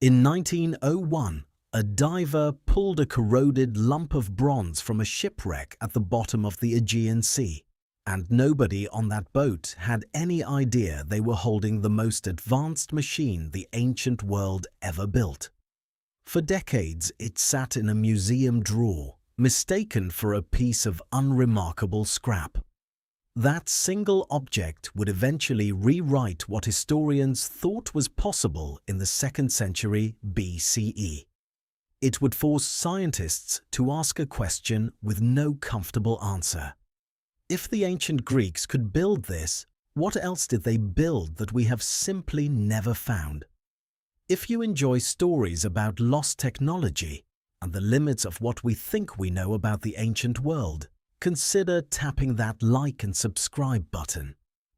In 1901, a diver pulled a corroded lump of bronze from a shipwreck at the bottom of the Aegean Sea, and nobody on that boat had any idea they were holding the most advanced machine the ancient world ever built. For decades, it sat in a museum drawer, mistaken for a piece of unremarkable scrap. That single object would eventually rewrite what historians thought was possible in the 2nd century BCE. It would force scientists to ask a question with no comfortable answer. If the ancient Greeks could build this, what else did they build that we have simply never found? If you enjoy stories about lost technology and the limits of what we think we know about the ancient world, consider tapping that like and subscribe button.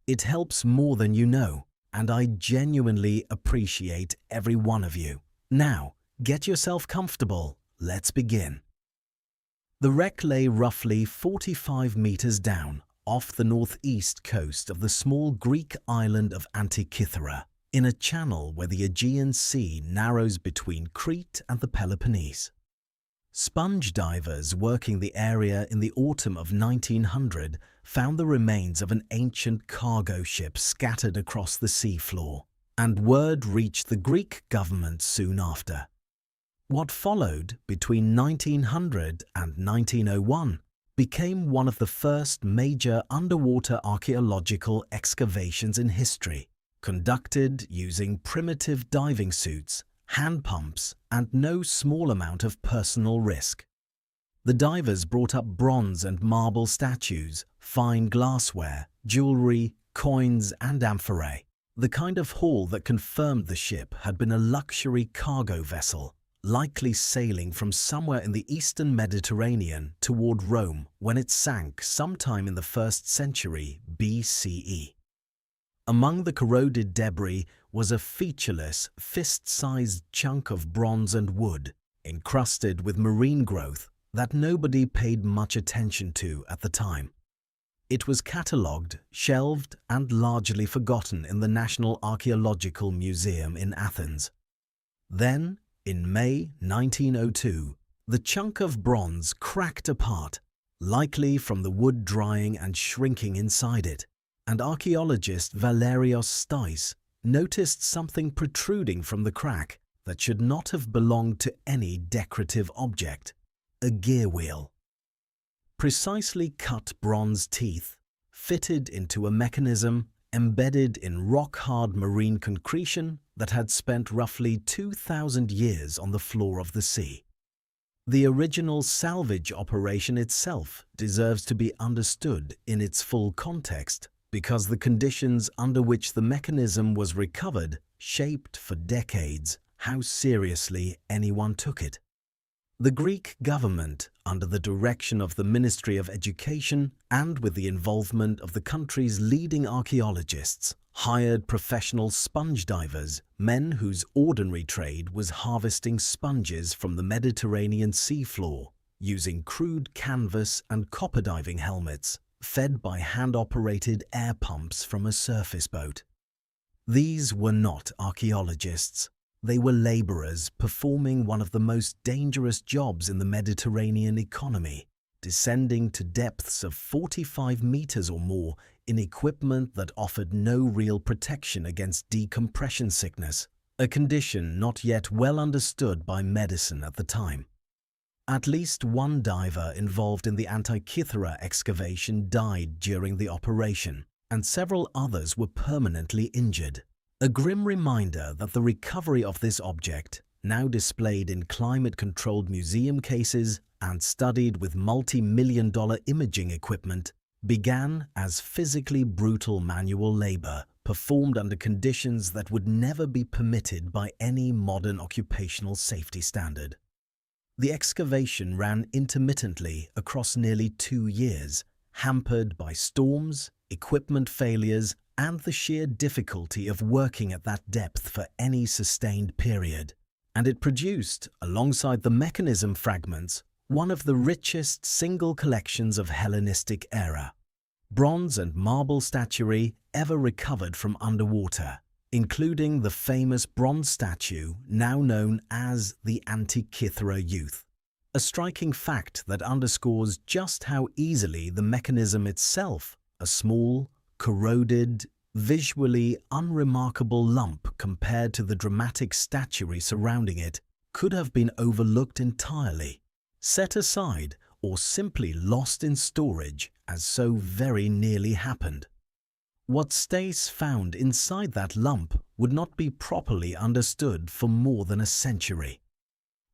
It helps more than you know, and I genuinely appreciate every one of you. Now, get yourself comfortable. Let's begin. The wreck lay roughly 45 meters down, off the northeast coast of the small Greek island of Antikythera, in a channel where the Aegean Sea narrows between Crete and the Peloponnese. Sponge divers working the area in the autumn of 1900 found the remains of an ancient cargo ship scattered across the seafloor, and word reached the Greek government soon after. What followed between 1900 and 1901 became one of the first major underwater archaeological excavations in history, conducted using primitive diving suits, hand pumps, and no small amount of personal risk. The divers brought up bronze and marble statues, fine glassware, jewelry, coins, and amphorae, the kind of haul that confirmed the ship had been a luxury cargo vessel, likely sailing from somewhere in the eastern Mediterranean toward Rome when it sank sometime in the 1st century BCE. Among the corroded debris was a featureless, fist-sized chunk of bronze and wood, encrusted with marine growth that nobody paid much attention to at the time. It was catalogued, shelved, and largely forgotten in the National Archaeological Museum in Athens. Then, in May 1902, the chunk of bronze cracked apart, likely from the wood drying and shrinking inside it, and archaeologist Valerios Stais noticed something protruding from the crack that should not have belonged to any decorative object: a gear wheel. Precisely cut bronze teeth, fitted into a mechanism embedded in rock-hard marine concretion that had spent roughly 2,000 years on the floor of the sea. The original salvage operation itself deserves to be understood in its full context, because the conditions under which the mechanism was recovered shaped for decades how seriously anyone took it. The Greek government, under the direction of the Ministry of Education and with the involvement of the country's leading archaeologists, hired professional sponge divers, men whose ordinary trade was harvesting sponges from the Mediterranean seafloor, using crude canvas and copper diving helmets, fed by hand-operated air pumps from a surface boat. These were not archaeologists. They were laborers performing one of the most dangerous jobs in the Mediterranean economy, descending to depths of 45 meters or more in equipment that offered no real protection against decompression sickness, a condition not yet well understood by medicine at the time. At least one diver involved in the Antikythera excavation died during the operation, and several others were permanently injured. A grim reminder that the recovery of this object, now displayed in climate-controlled museum cases and studied with multi-million-dollar imaging equipment, began as physically brutal manual labor performed under conditions that would never be permitted by any modern occupational safety standard. The excavation ran intermittently across nearly 2 years, hampered by storms, equipment failures, and the sheer difficulty of working at that depth for any sustained period. And it produced, alongside the mechanism fragments, one of the richest single collections of Hellenistic era, bronze and marble statuary ever recovered from underwater, including the famous bronze statue now known as the Antikythera youth. A striking fact that underscores just how easily the mechanism itself, a small, corroded, visually unremarkable lump compared to the dramatic statuary surrounding it, could have been overlooked entirely, set aside, or simply lost in storage, as so very nearly happened. What Stace found inside that lump would not be properly understood for more than a century.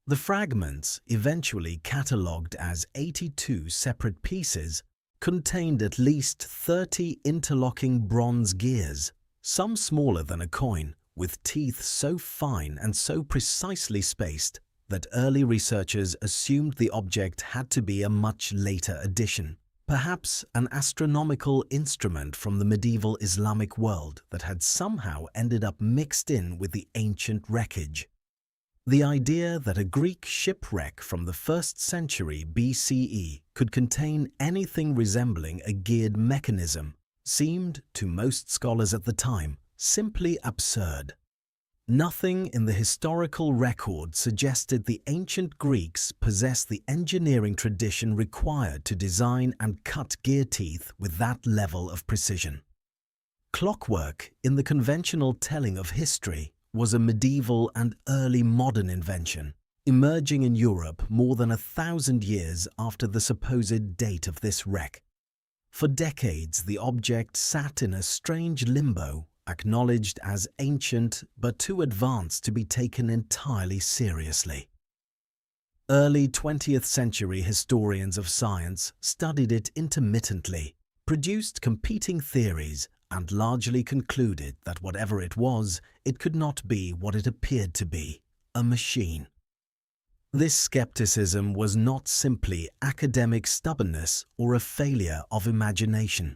The fragments, eventually catalogued as 82 separate pieces, contained at least 30 interlocking bronze gears, some smaller than a coin, with teeth so fine and so precisely spaced that early researchers assumed the object had to be a much later addition, perhaps an astronomical instrument from the medieval Islamic world that had somehow ended up mixed in with the ancient wreckage. The idea that a Greek shipwreck from the 1st century BCE could contain anything resembling a geared mechanism seemed, to most scholars at the time, simply absurd. Nothing in the historical record suggested the ancient Greeks possessed the engineering tradition required to design and cut gear teeth with that level of precision. Clockwork, in the conventional telling of history, was a medieval and early modern invention, emerging in Europe more than 1,000 years after the supposed date of this wreck. For decades, the object sat in a strange limbo, acknowledged as ancient but too advanced to be taken entirely seriously. Early 20th century historians of science studied it intermittently, produced competing theories, and largely concluded that whatever it was, it could not be what it appeared to be, a machine. This skepticism was not simply academic stubbornness or a failure of imagination.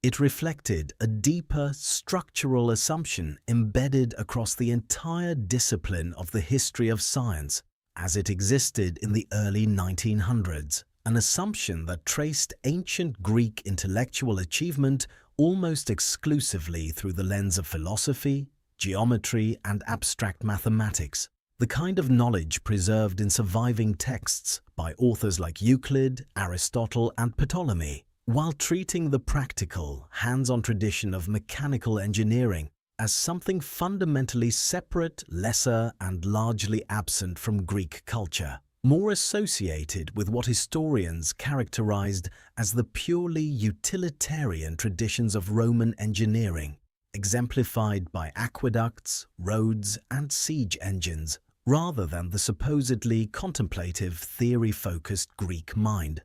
It reflected a deeper structural assumption embedded across the entire discipline of the history of science as it existed in the early 1900s, an assumption that traced ancient Greek intellectual achievement almost exclusively through the lens of philosophy, geometry, and abstract mathematics, the kind of knowledge preserved in surviving texts by authors like Euclid, Aristotle, and Ptolemy, while treating the practical, hands-on tradition of mechanical engineering as something fundamentally separate, lesser, and largely absent from Greek culture, more associated with what historians characterized as the purely utilitarian traditions of Roman engineering, exemplified by aqueducts, roads, and siege engines, rather than the supposedly contemplative, theory-focused Greek mind.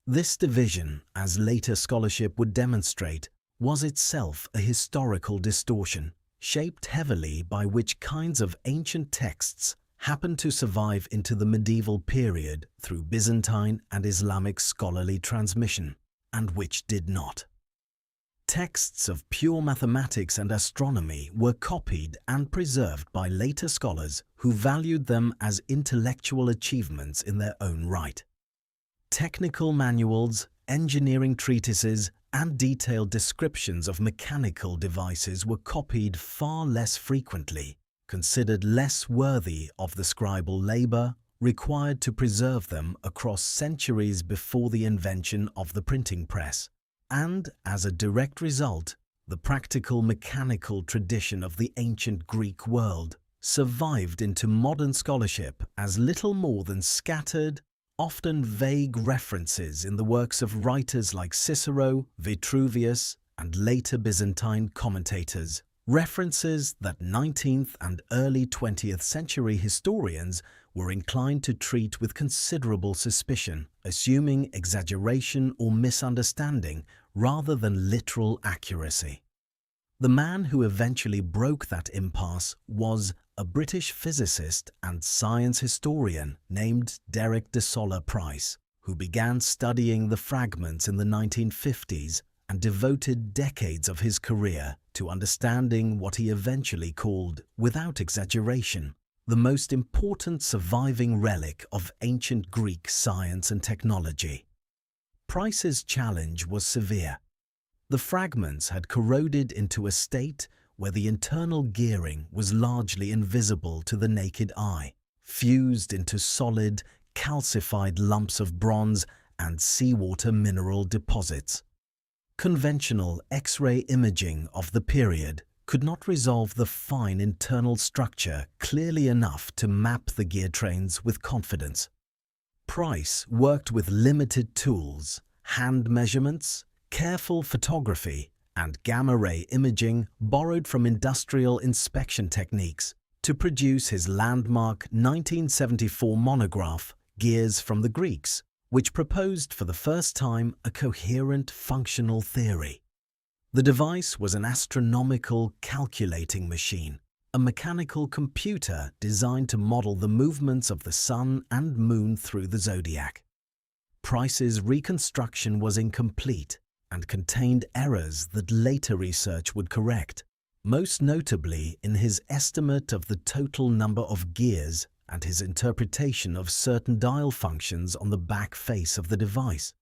This division, as later scholarship would demonstrate, was itself a historical distortion, shaped heavily by which kinds of ancient texts happened to survive into the medieval period through Byzantine and Islamic scholarly transmission, and which did not. Texts of pure mathematics and astronomy were copied and preserved by later scholars who valued them as intellectual achievements in their own right. Technical manuals, engineering treatises, and detailed descriptions of mechanical devices were copied far less frequently, considered less worthy of the scribal labor required to preserve them across centuries before the invention of the printing press, and, as a direct result, the practical mechanical tradition of the ancient Greek world survived into modern scholarship as little more than scattered, often vague references in the works of writers like Cicero, Vitruvius, and later Byzantine commentators, references that 19th and early 20th century historians were inclined to treat with considerable suspicion, assuming exaggeration or misunderstanding rather than literal accuracy. The man who eventually broke that impasse was a British physicist and science historian named Derek de Solla Price, who began studying the fragments in the 1950s and devoted decades of his career to understanding what he eventually called, without exaggeration, the most important surviving relic of ancient Greek science and technology. Price's challenge was severe. The fragments had corroded into a state where the internal gearing was largely invisible to the naked eye, fused into solid, calcified lumps of bronze and seawater mineral deposits. Conventional X-ray imaging of the period could not resolve the fine internal structure clearly enough to map the gear trains with confidence. Price worked with limited tools, hand measurements, careful photography, and gamma-ray imaging borrowed from industrial inspection techniques to produce his landmark 1974 monograph, Gears from the Greeks, which proposed for the first time a coherent functional theory. The device was an astronomical calculating machine, a mechanical computer designed to model the movements of the sun and moon through the zodiac. Price's reconstruction was incomplete and contained errors that later research would correct, most notably in his estimate of the total number of gears and his interpretation of certain dial functions on the back face of the device.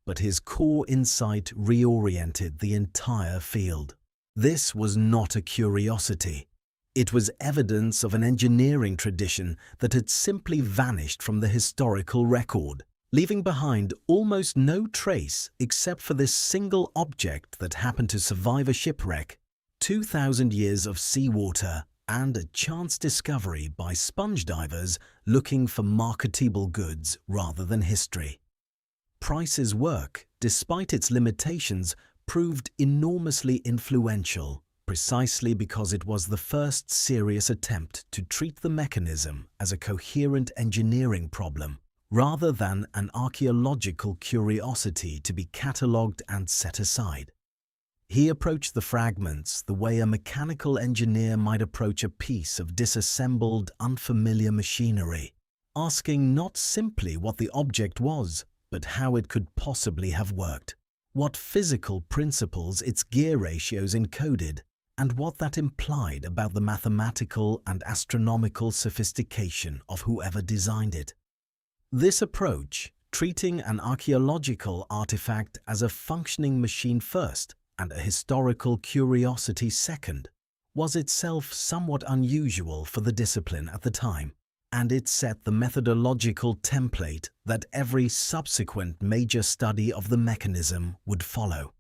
But his core insight reoriented the entire field. This was not a curiosity. It was evidence of an engineering tradition that had simply vanished from the historical record, leaving behind almost no trace except for this single object that happened to survive a shipwreck, 2,000 years of seawater, and a chance discovery by sponge divers looking for marketable goods rather than history. Price's work, despite its limitations, proved enormously influential, precisely because it was the first serious attempt to treat the mechanism as a coherent engineering problem, rather than an archaeological curiosity to be catalogued and set aside. He approached the fragments the way a mechanical engineer might approach a piece of disassembled, unfamiliar machinery, asking not simply what the object was, but how it could possibly have worked, what physical principles its gear ratios encoded, and what that implied about the mathematical and astronomical sophistication of whoever designed it. This approach, treating an archaeological artifact as a functioning machine first and a historical curiosity second, was itself somewhat unusual for the discipline at the time, and it set the methodological template that every subsequent major study of the mechanism would follow.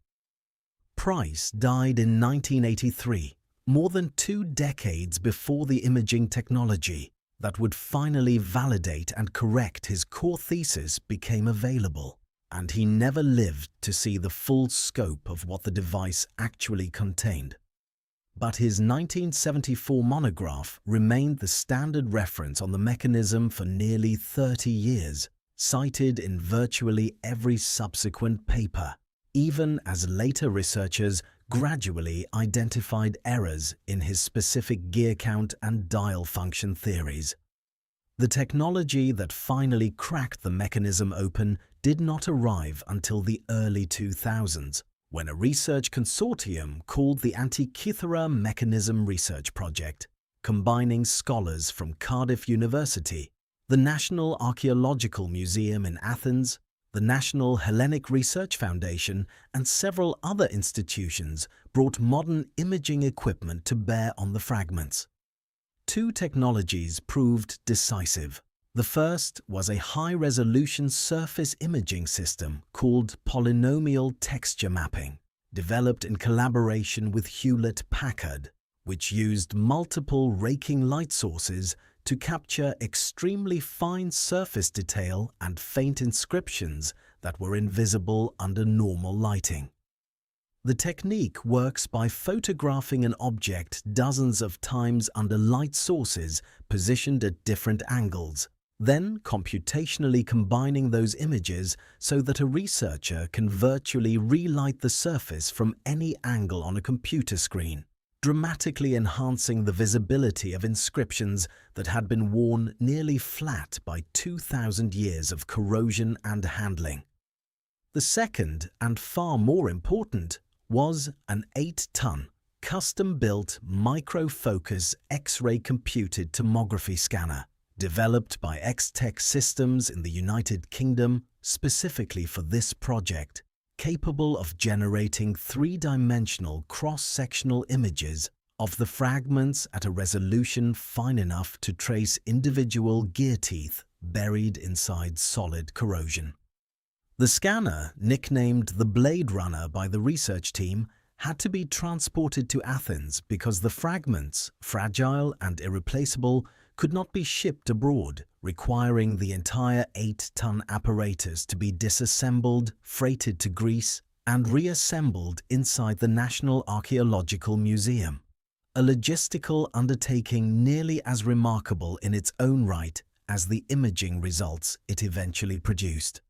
Price died in 1983, more than 2 decades before the imaging technology that would finally validate and correct his core thesis became available, and he never lived to see the full scope of what the device actually contained. But his 1974 monograph remained the standard reference on the mechanism for nearly 30 years, cited in virtually every subsequent paper, even as later researchers gradually identified errors in his specific gear count and dial function theories. The technology that finally cracked the mechanism open did not arrive until the early 2000s, when a research consortium called the Antikythera Mechanism Research Project, combining scholars from Cardiff University, the National Archaeological Museum in Athens, the National Hellenic Research Foundation, and several other institutions, brought modern imaging equipment to bear on the fragments. 2 technologies proved decisive. The first was a high-resolution surface imaging system called polynomial texture mapping, developed in collaboration with Hewlett-Packard, which used multiple raking light sources to capture extremely fine surface detail and faint inscriptions that were invisible under normal lighting. The technique works by photographing an object dozens of times under light sources positioned at different angles, then computationally combining those images so that a researcher can virtually relight the surface from any angle on a computer screen, dramatically enhancing the visibility of inscriptions that had been worn nearly flat by 2,000 years of corrosion and handling. The second, and far more important, was an 8-ton, custom-built micro-focus X-ray computed tomography scanner, developed by X-Tech Systems in the United Kingdom specifically for this project, capable of generating 3-dimensional cross-sectional images of the fragments at a resolution fine enough to trace individual gear teeth buried inside solid corrosion. The scanner, nicknamed the Blade Runner by the research team, had to be transported to Athens because the fragments, fragile and irreplaceable, could not be shipped abroad, requiring the entire 8-ton apparatus to be disassembled, freighted to Greece, and reassembled inside the National Archaeological Museum, a logistical undertaking nearly as remarkable in its own right as the imaging results it eventually produced.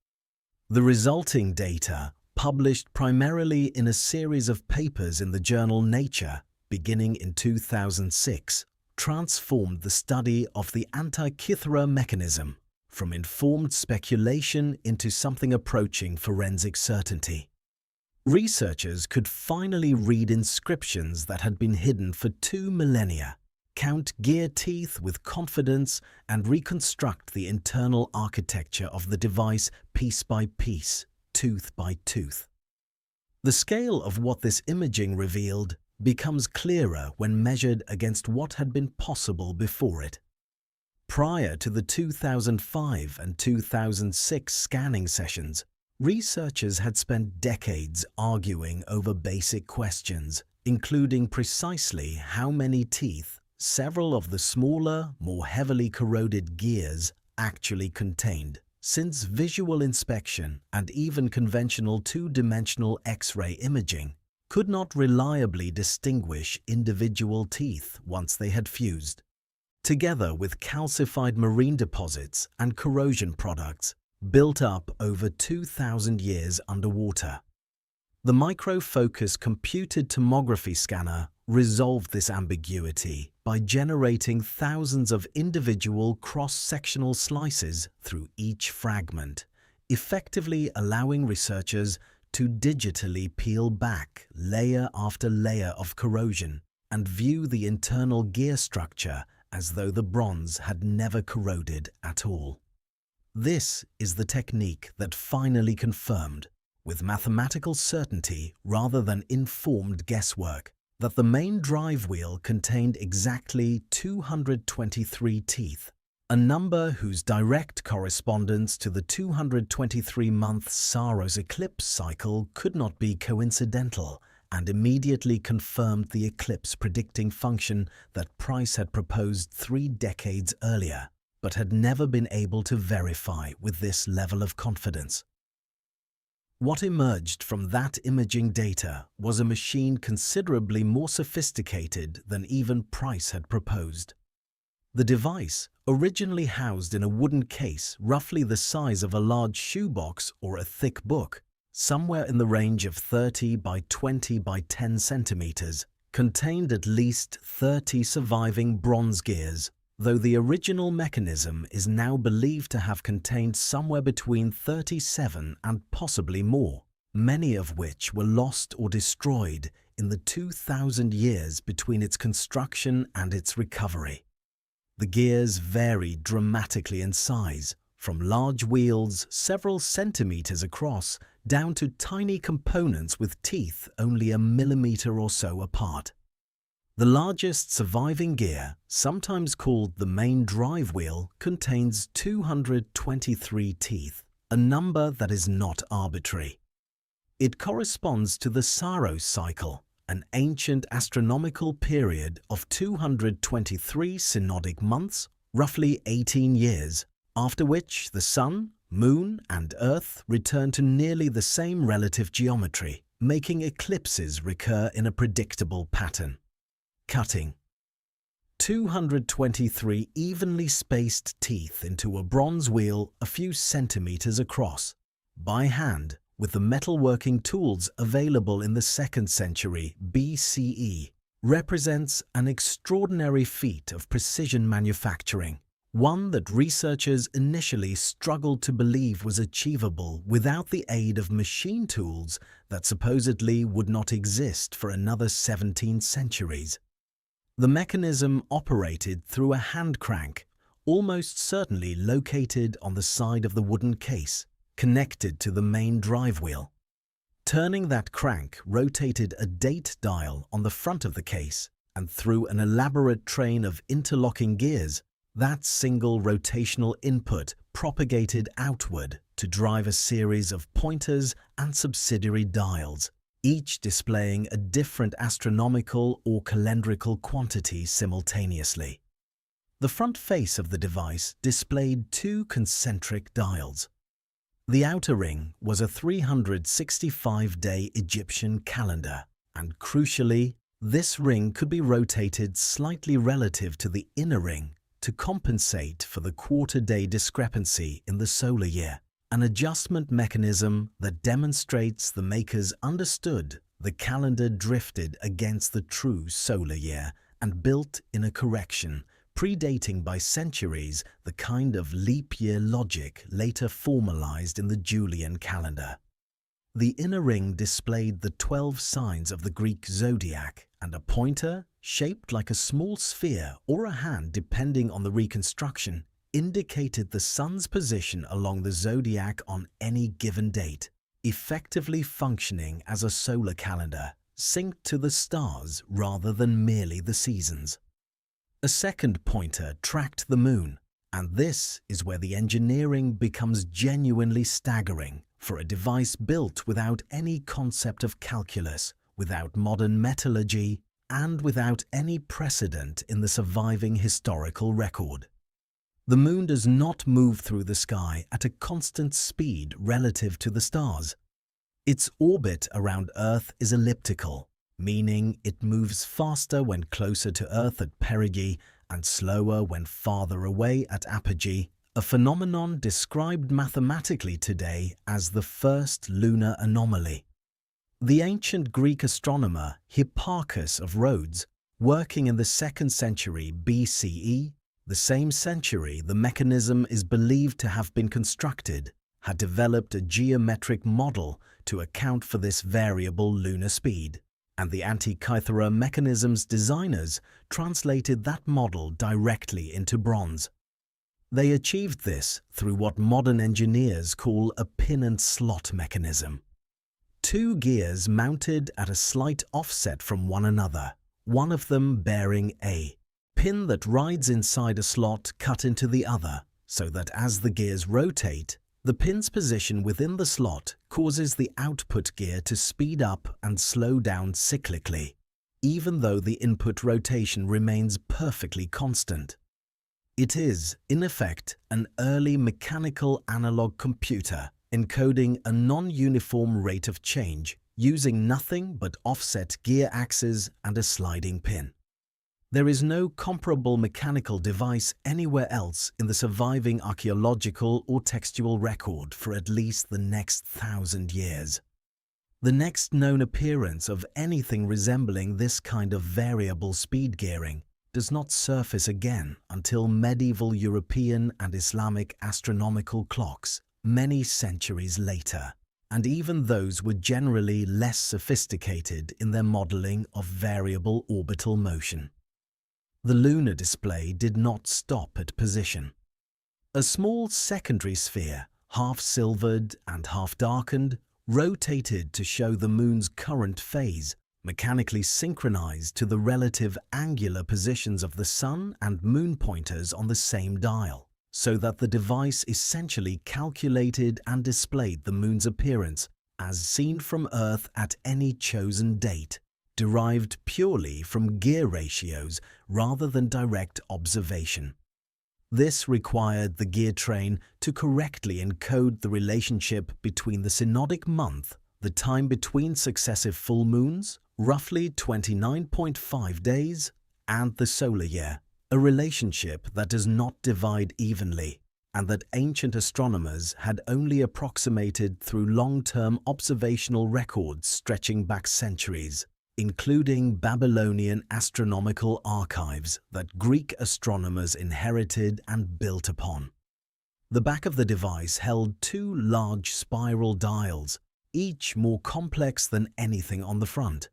The resulting data, published primarily in a series of papers in the journal Nature, beginning in 2006, transformed the study of the Antikythera Mechanism from informed speculation into something approaching forensic certainty. Researchers could finally read inscriptions that had been hidden for 2 millennia, count gear teeth with confidence, and reconstruct the internal architecture of the device piece by piece, tooth by tooth. The scale of what this imaging revealed becomes clearer when measured against what had been possible before it. Prior to the 2005 and 2006 scanning sessions, researchers had spent decades arguing over basic questions, including precisely how many teeth several of the smaller, more heavily corroded gears actually contained, since visual inspection and even conventional two-dimensional X-ray imaging could not reliably distinguish individual teeth once they had fused. Together with calcified marine deposits and corrosion products built up over 2,000 years underwater, the micro-focus computed tomography scanner resolved this ambiguity by generating thousands of individual cross-sectional slices through each fragment, effectively allowing researchers to digitally peel back layer after layer of corrosion and view the internal gear structure as though the bronze had never corroded at all. This is the technique that finally confirmed, with mathematical certainty rather than informed guesswork, that the main drive wheel contained exactly 223 teeth, a number whose direct correspondence to the 223-month Saros eclipse cycle could not be coincidental, and immediately confirmed the eclipse-predicting function that Price had proposed 3 decades earlier, but had never been able to verify with this level of confidence. What emerged from that imaging data was a machine considerably more sophisticated than even Price had proposed. The device, originally housed in a wooden case roughly the size of a large shoebox or a thick book, somewhere in the range of 30 by 20 by 10 centimeters, contained at least 30 surviving bronze gears, though the original mechanism is now believed to have contained somewhere between 37 and possibly more, many of which were lost or destroyed in the 2,000 years between its construction and its recovery. The gears varied dramatically in size, from large wheels several centimeters across down to tiny components with teeth only a millimeter or so apart. The largest surviving gear, sometimes called the main drive wheel, contains 223 teeth, a number that is not arbitrary. It corresponds to the Saros cycle, an ancient astronomical period of 223 synodic months, roughly 18 years, after which the Sun, Moon, and Earth return to nearly the same relative geometry, making eclipses recur in a predictable pattern. Cutting 223 evenly spaced teeth into a bronze wheel a few centimeters across, by hand with the metalworking tools available in the 2nd century BCE, represents an extraordinary feat of precision manufacturing, one that researchers initially struggled to believe was achievable without the aid of machine tools that supposedly would not exist for another 17 centuries. The mechanism operated through a hand crank, almost certainly located on the side of the wooden case, connected to the main drive wheel. Turning that crank rotated a date dial on the front of the case, and through an elaborate train of interlocking gears, that single rotational input propagated outward to drive a series of pointers and subsidiary dials, each displaying a different astronomical or calendrical quantity simultaneously. The front face of the device displayed two concentric dials. The outer ring was a 365-day Egyptian calendar, and crucially, this ring could be rotated slightly relative to the inner ring to compensate for the quarter-day discrepancy in the solar year, an adjustment mechanism that demonstrates the makers understood the calendar drifted against the true solar year and built in a correction, predating by centuries the kind of leap year logic later formalized in the Julian calendar. The inner ring displayed the 12 signs of the Greek zodiac, and a pointer, shaped like a small sphere or a hand depending on the reconstruction, indicated the sun's position along the zodiac on any given date, effectively functioning as a solar calendar, synced to the stars rather than merely the seasons. A second pointer tracked the moon, and this is where the engineering becomes genuinely staggering for a device built without any concept of calculus, without modern metallurgy, and without any precedent in the surviving historical record. The moon does not move through the sky at a constant speed relative to the stars. Its orbit around Earth is elliptical, meaning it moves faster when closer to Earth at perigee and slower when farther away at apogee, a phenomenon described mathematically today as the first lunar anomaly. The ancient Greek astronomer Hipparchus of Rhodes, working in the 2nd century BCE, the same century the mechanism is believed to have been constructed, had developed a geometric model to account for this variable lunar speed, and the Antikythera Mechanism's designers translated that model directly into bronze. They achieved this through what modern engineers call a pin and slot mechanism. Two gears mounted at a slight offset from one another, one of them bearing a pin that rides inside a slot cut into the other, so that as the gears rotate, the pin's position within the slot causes the output gear to speed up and slow down cyclically, even though the input rotation remains perfectly constant. It is, in effect, an early mechanical analog computer encoding a non-uniform rate of change using nothing but offset gear axes and a sliding pin. There is no comparable mechanical device anywhere else in the surviving archaeological or textual record for at least the next 1,000 years. The next known appearance of anything resembling this kind of variable speed gearing does not surface again until medieval European and Islamic astronomical clocks many centuries later, and even those were generally less sophisticated in their modeling of variable orbital motion. The lunar display did not stop at position. A small secondary sphere, half silvered and half darkened, rotated to show the moon's current phase, mechanically synchronized to the relative angular positions of the sun and moon pointers on the same dial, so that the device essentially calculated and displayed the moon's appearance as seen from Earth at any chosen date, derived purely from gear ratios rather than direct observation. This required the gear train to correctly encode the relationship between the synodic month, the time between successive full moons, roughly 29.5 days, and the solar year, a relationship that does not divide evenly, and that ancient astronomers had only approximated through long-term observational records stretching back centuries, including Babylonian astronomical archives that Greek astronomers inherited and built upon. The back of the device held two large spiral dials, each more complex than anything on the front.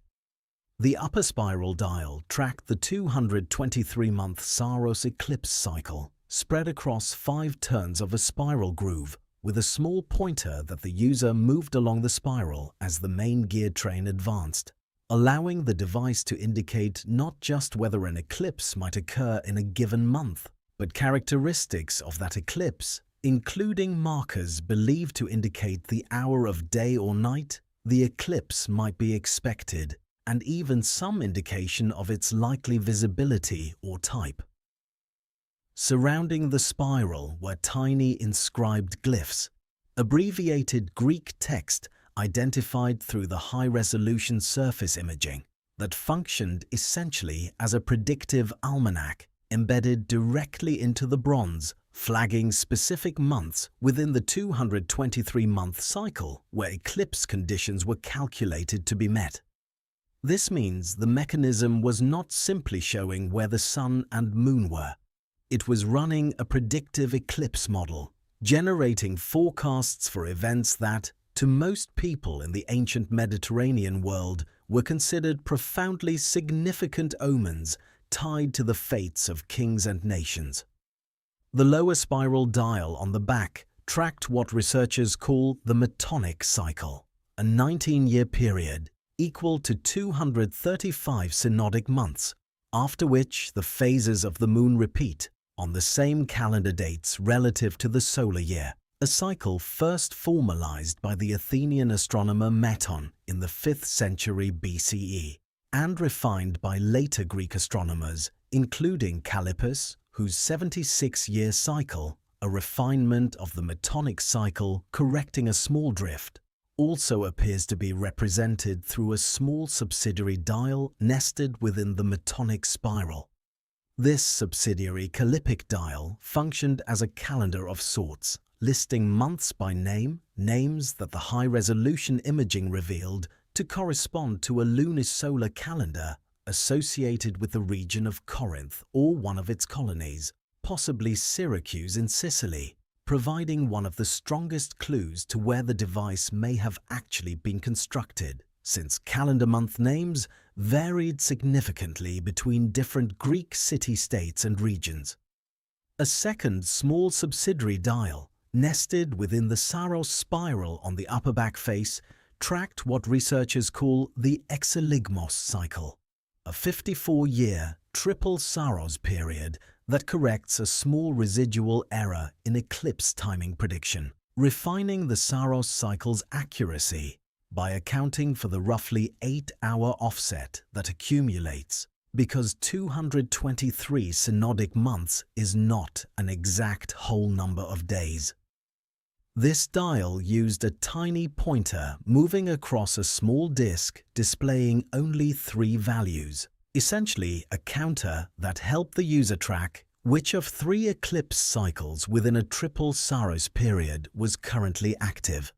The upper spiral dial tracked the 223-month Saros eclipse cycle, spread across 5 turns of a spiral groove, with a small pointer that the user moved along the spiral as the main gear train advanced. allowing the device to indicate not just whether an eclipse might occur in a given month, but characteristics of that eclipse, including markers believed to indicate the hour of day or night the eclipse might be expected, and even some indication of its likely visibility or type. Surrounding the spiral were tiny inscribed glyphs, abbreviated Greek text identified through the high-resolution surface imaging that functioned essentially as a predictive almanac embedded directly into the bronze, flagging specific months within the 223-month cycle where eclipse conditions were calculated to be met. This means the mechanism was not simply showing where the sun and moon were. It was running a predictive eclipse model, generating forecasts for events that, to most people in the ancient Mediterranean world, were considered profoundly significant omens tied to the fates of kings and nations. The lower spiral dial on the back tracked what researchers call the Metonic cycle, a 19-year period equal to 235 synodic months, after which the phases of the moon repeat on the same calendar dates relative to the solar year, a cycle first formalized by the Athenian astronomer Meton in the 5th century BCE and refined by later Greek astronomers, including Callippus, whose 76-year cycle, a refinement of the Metonic cycle correcting a small drift, also appears to be represented through a small subsidiary dial nested within the Metonic spiral. This subsidiary Calippic dial functioned as a calendar of sorts, listing months by name, names that the high-resolution imaging revealed to correspond to a lunisolar calendar associated with the region of Corinth or one of its colonies, possibly Syracuse in Sicily, providing one of the strongest clues to where the device may have actually been constructed, since calendar month names varied significantly between different Greek city-states and regions. A second small subsidiary dial, nested within the saros spiral on the upper back face, tracked what researchers call the exeligmos cycle, a 54-year triple saros period that corrects a small residual error in eclipse timing prediction, refining the saros cycle's accuracy by accounting for the roughly 8-hour offset that accumulates, because 223 synodic months is not an exact whole number of days. This dial used a tiny pointer moving across a small disk displaying only 3 values, essentially a counter that helped the user track which of 3 eclipse cycles within a triple saros period was currently active.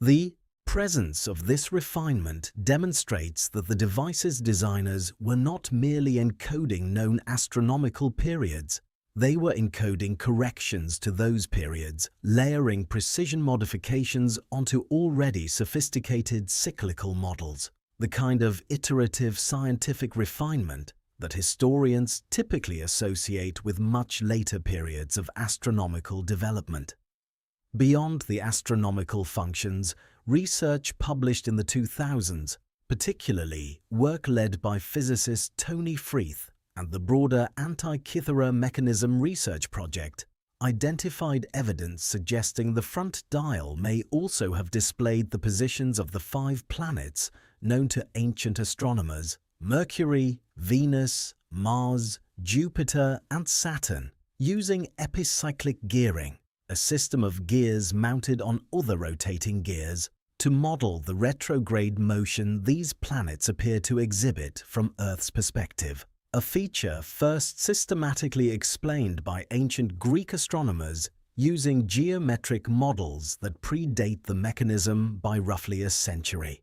The presence of this refinement demonstrates that the device's designers were not merely encoding known astronomical periods. They were encoding corrections to those periods, layering precision modifications onto already sophisticated cyclical models, the kind of iterative scientific refinement that historians typically associate with much later periods of astronomical development. Beyond the astronomical functions, research published in the 2000s, particularly work led by physicist Tony Freeth and the broader Antikythera Mechanism research project, identified evidence suggesting the front dial may also have displayed the positions of the 5 planets known to ancient astronomers: Mercury, Venus, Mars, Jupiter, and Saturn, using epicyclic gearing, a system of gears mounted on other rotating gears, to model the retrograde motion these planets appear to exhibit from Earth's perspective, a feature first systematically explained by ancient Greek astronomers using geometric models that predate the mechanism by roughly a century.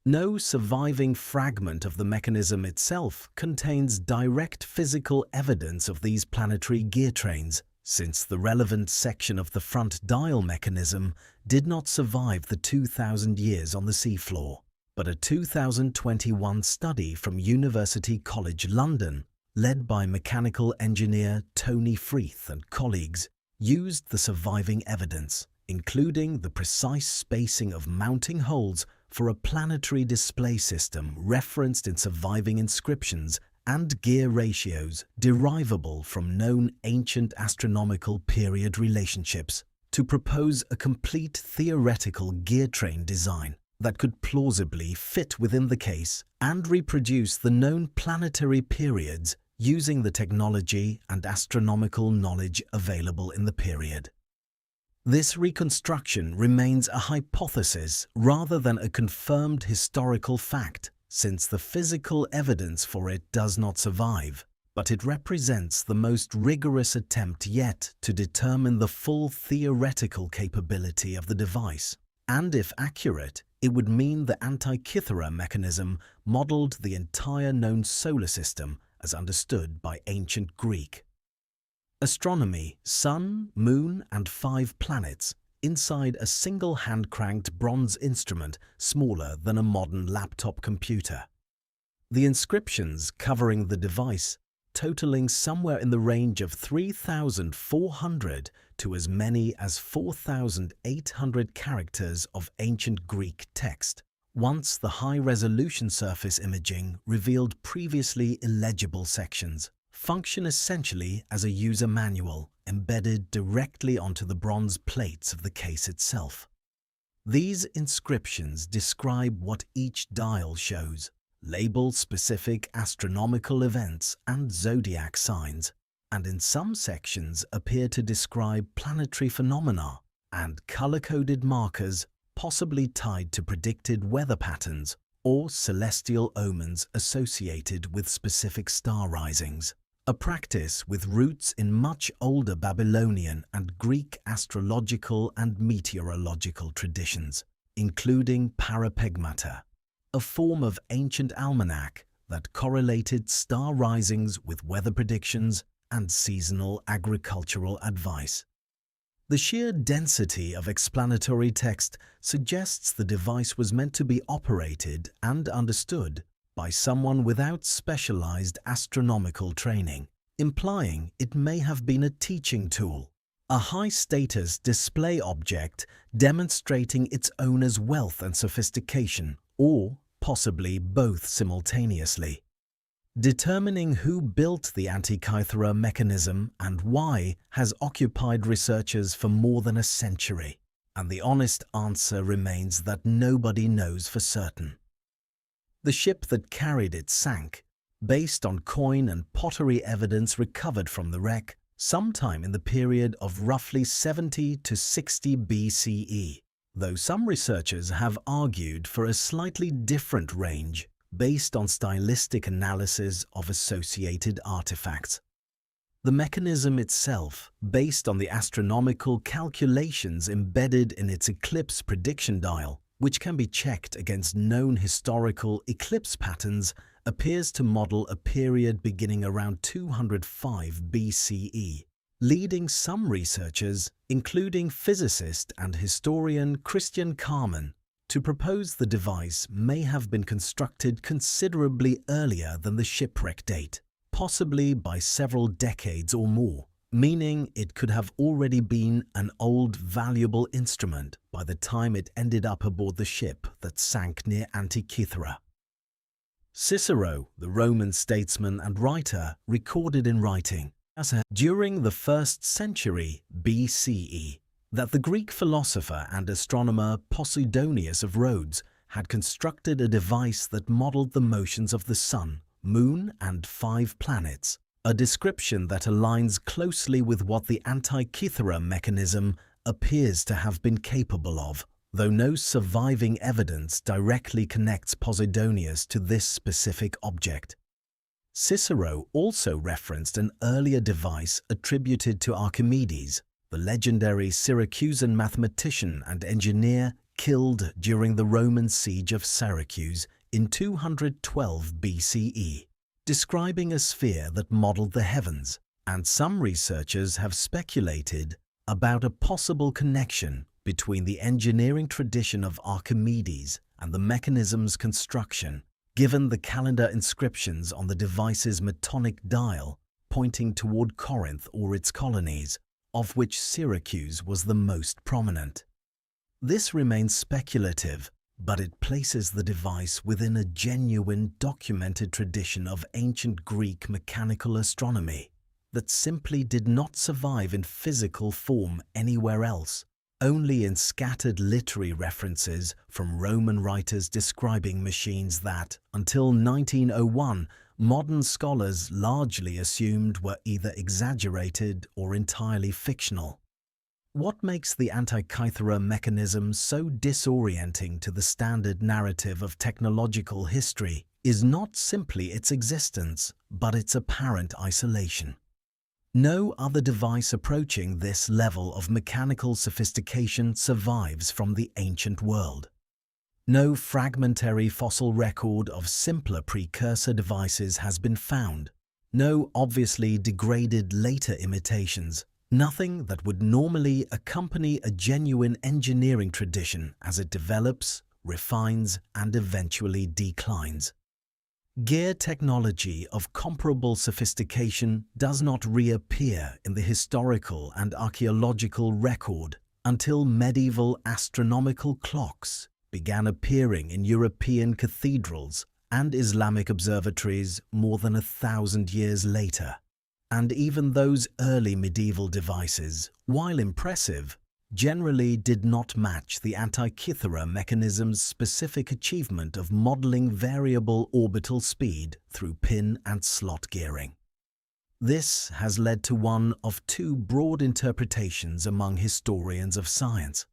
No surviving fragment of the mechanism itself contains direct physical evidence of these planetary gear trains, since the relevant section of the front dial mechanism did not survive the 2,000 years on the seafloor. But a 2021 study from University College London, led by mechanical engineer Tony Freeth and colleagues, used the surviving evidence, including the precise spacing of mounting holes for a planetary display system referenced in surviving inscriptions and gear ratios derivable from known ancient astronomical period relationships, to propose a complete theoretical gear train design that could plausibly fit within the case and reproduce the known planetary periods using the technology and astronomical knowledge available in the period. This reconstruction remains a hypothesis rather than a confirmed historical fact, since the physical evidence for it does not survive, but it represents the most rigorous attempt yet to determine the full theoretical capability of the device. And if accurate, it would mean the Antikythera mechanism modeled the entire known solar system as understood by ancient Greek. Astronomy, sun, moon, and 5 planets inside a single hand-cranked bronze instrument smaller than a modern laptop computer. The inscriptions covering the device totaling somewhere in the range of 3,400 to as many as 4,800 characters of ancient Greek text, once the high-resolution surface imaging revealed previously illegible sections, function essentially as a user manual embedded directly onto the bronze plates of the case itself. These inscriptions describe what each dial shows, label specific astronomical events and zodiac signs, and in some sections appear to describe planetary phenomena and color-coded markers possibly tied to predicted weather patterns or celestial omens associated with specific star risings, a practice with roots in much older Babylonian and Greek astrological and meteorological traditions, including parapegmata, a form of ancient almanac that correlated star risings with weather predictions and seasonal agricultural advice. The sheer density of explanatory text suggests the device was meant to be operated and understood by someone without specialized astronomical training, implying it may have been a teaching tool, a high-status display object demonstrating its owner's wealth and sophistication, or possibly both simultaneously. Determining who built the Antikythera mechanism and why has occupied researchers for more than a century, and the honest answer remains that nobody knows for certain. The ship that carried it sank, based on coin and pottery evidence recovered from the wreck sometime in the period of roughly 70 to 60 BCE, though some researchers have argued for a slightly different range based on stylistic analysis of associated artifacts. The mechanism itself, based on the astronomical calculations embedded in its eclipse prediction dial, which can be checked against known historical eclipse patterns, appears to model a period beginning around 205 BCE, leading some researchers, including physicist and historian Christian Carman, to propose the device may have been constructed considerably earlier than the shipwreck date, possibly by several decades or more, meaning it could have already been an old, valuable instrument by the time it ended up aboard the ship that sank near Antikythera. Cicero, the Roman statesman and writer, recorded in writing, during the 1st century BCE, that the Greek philosopher and astronomer Posidonius of Rhodes had constructed a device that modeled the motions of the sun, moon, and 5 planets, a description that aligns closely with what the Antikythera mechanism appears to have been capable of, though no surviving evidence directly connects Posidonius to this specific object. Cicero also referenced an earlier device attributed to Archimedes, the legendary Syracusan mathematician and engineer killed during the Roman siege of Syracuse in 212 BCE, describing a sphere that modeled the heavens, and some researchers have speculated about a possible connection between the engineering tradition of Archimedes and the mechanism's construction, given the calendar inscriptions on the device's metonic dial pointing toward Corinth or its colonies, of which Syracuse was the most prominent. This remains speculative, but it places the device within a genuine documented tradition of ancient Greek mechanical astronomy that simply did not survive in physical form anywhere else, only in scattered literary references from Roman writers describing machines that, until 1901, modern scholars largely assumed were either exaggerated or entirely fictional. What makes the Antikythera mechanism so disorienting to the standard narrative of technological history is not simply its existence, but its apparent isolation. No other device approaching this level of mechanical sophistication survives from the ancient world. No fragmentary fossil record of simpler precursor devices has been found. No obviously degraded later imitations. Nothing that would normally accompany a genuine engineering tradition as it develops, refines, and eventually declines. Gear technology of comparable sophistication does not reappear in the historical and archaeological record until medieval astronomical clocks began appearing in European cathedrals and Islamic observatories more than 1,000 years later. And even those early medieval devices, while impressive, generally did not match the Antikythera mechanism's specific achievement of modeling variable orbital speed through pin and slot gearing. This has led to one of two broad interpretations among historians of science.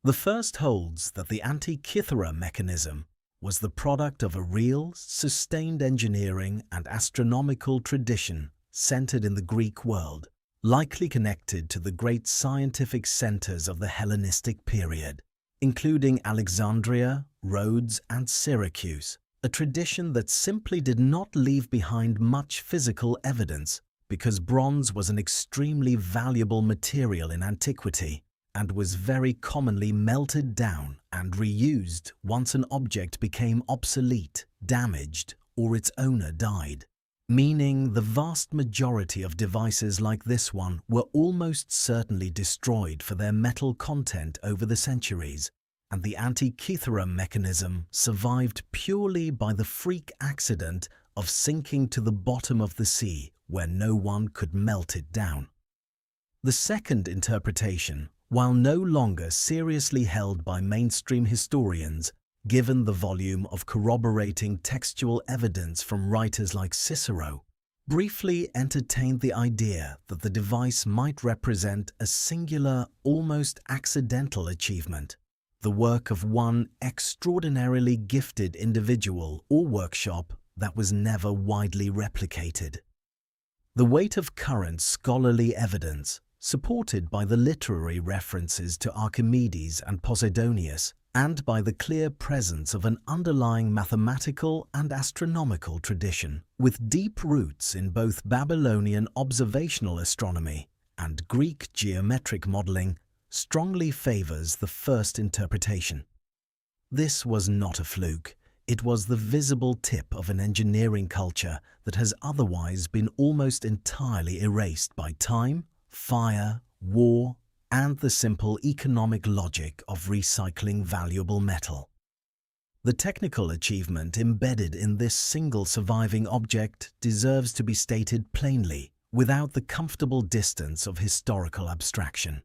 The first holds that the Antikythera mechanism was the product of a real, sustained engineering and astronomical tradition centered in the Greek world, likely connected to the great scientific centers of the Hellenistic period, including Alexandria, Rhodes, and Syracuse, a tradition that simply did not leave behind much physical evidence because bronze was an extremely valuable material in antiquity and was very commonly melted down and reused once an object became obsolete, damaged, or its owner died. Meaning the vast majority of devices like this one were almost certainly destroyed for their metal content over the centuries, and the Antikythera mechanism survived purely by the freak accident of sinking to the bottom of the sea where no one could melt it down. The second interpretation, while no longer seriously held by mainstream historians, given the volume of corroborating textual evidence from writers like Cicero, briefly entertained the idea that the device might represent a singular, almost accidental achievement, the work of one extraordinarily gifted individual or workshop that was never widely replicated. The weight of current scholarly evidence, supported by the literary references to Archimedes and Posidonius, and by the clear presence of an underlying mathematical and astronomical tradition with deep roots in both Babylonian observational astronomy and Greek geometric modeling, strongly favors the first interpretation. This was not a fluke. It was the visible tip of an engineering culture that has otherwise been almost entirely erased by time, fire, war, and the simple economic logic of recycling valuable metal. The technical achievement embedded in this single surviving object deserves to be stated plainly, without the comfortable distance of historical abstraction.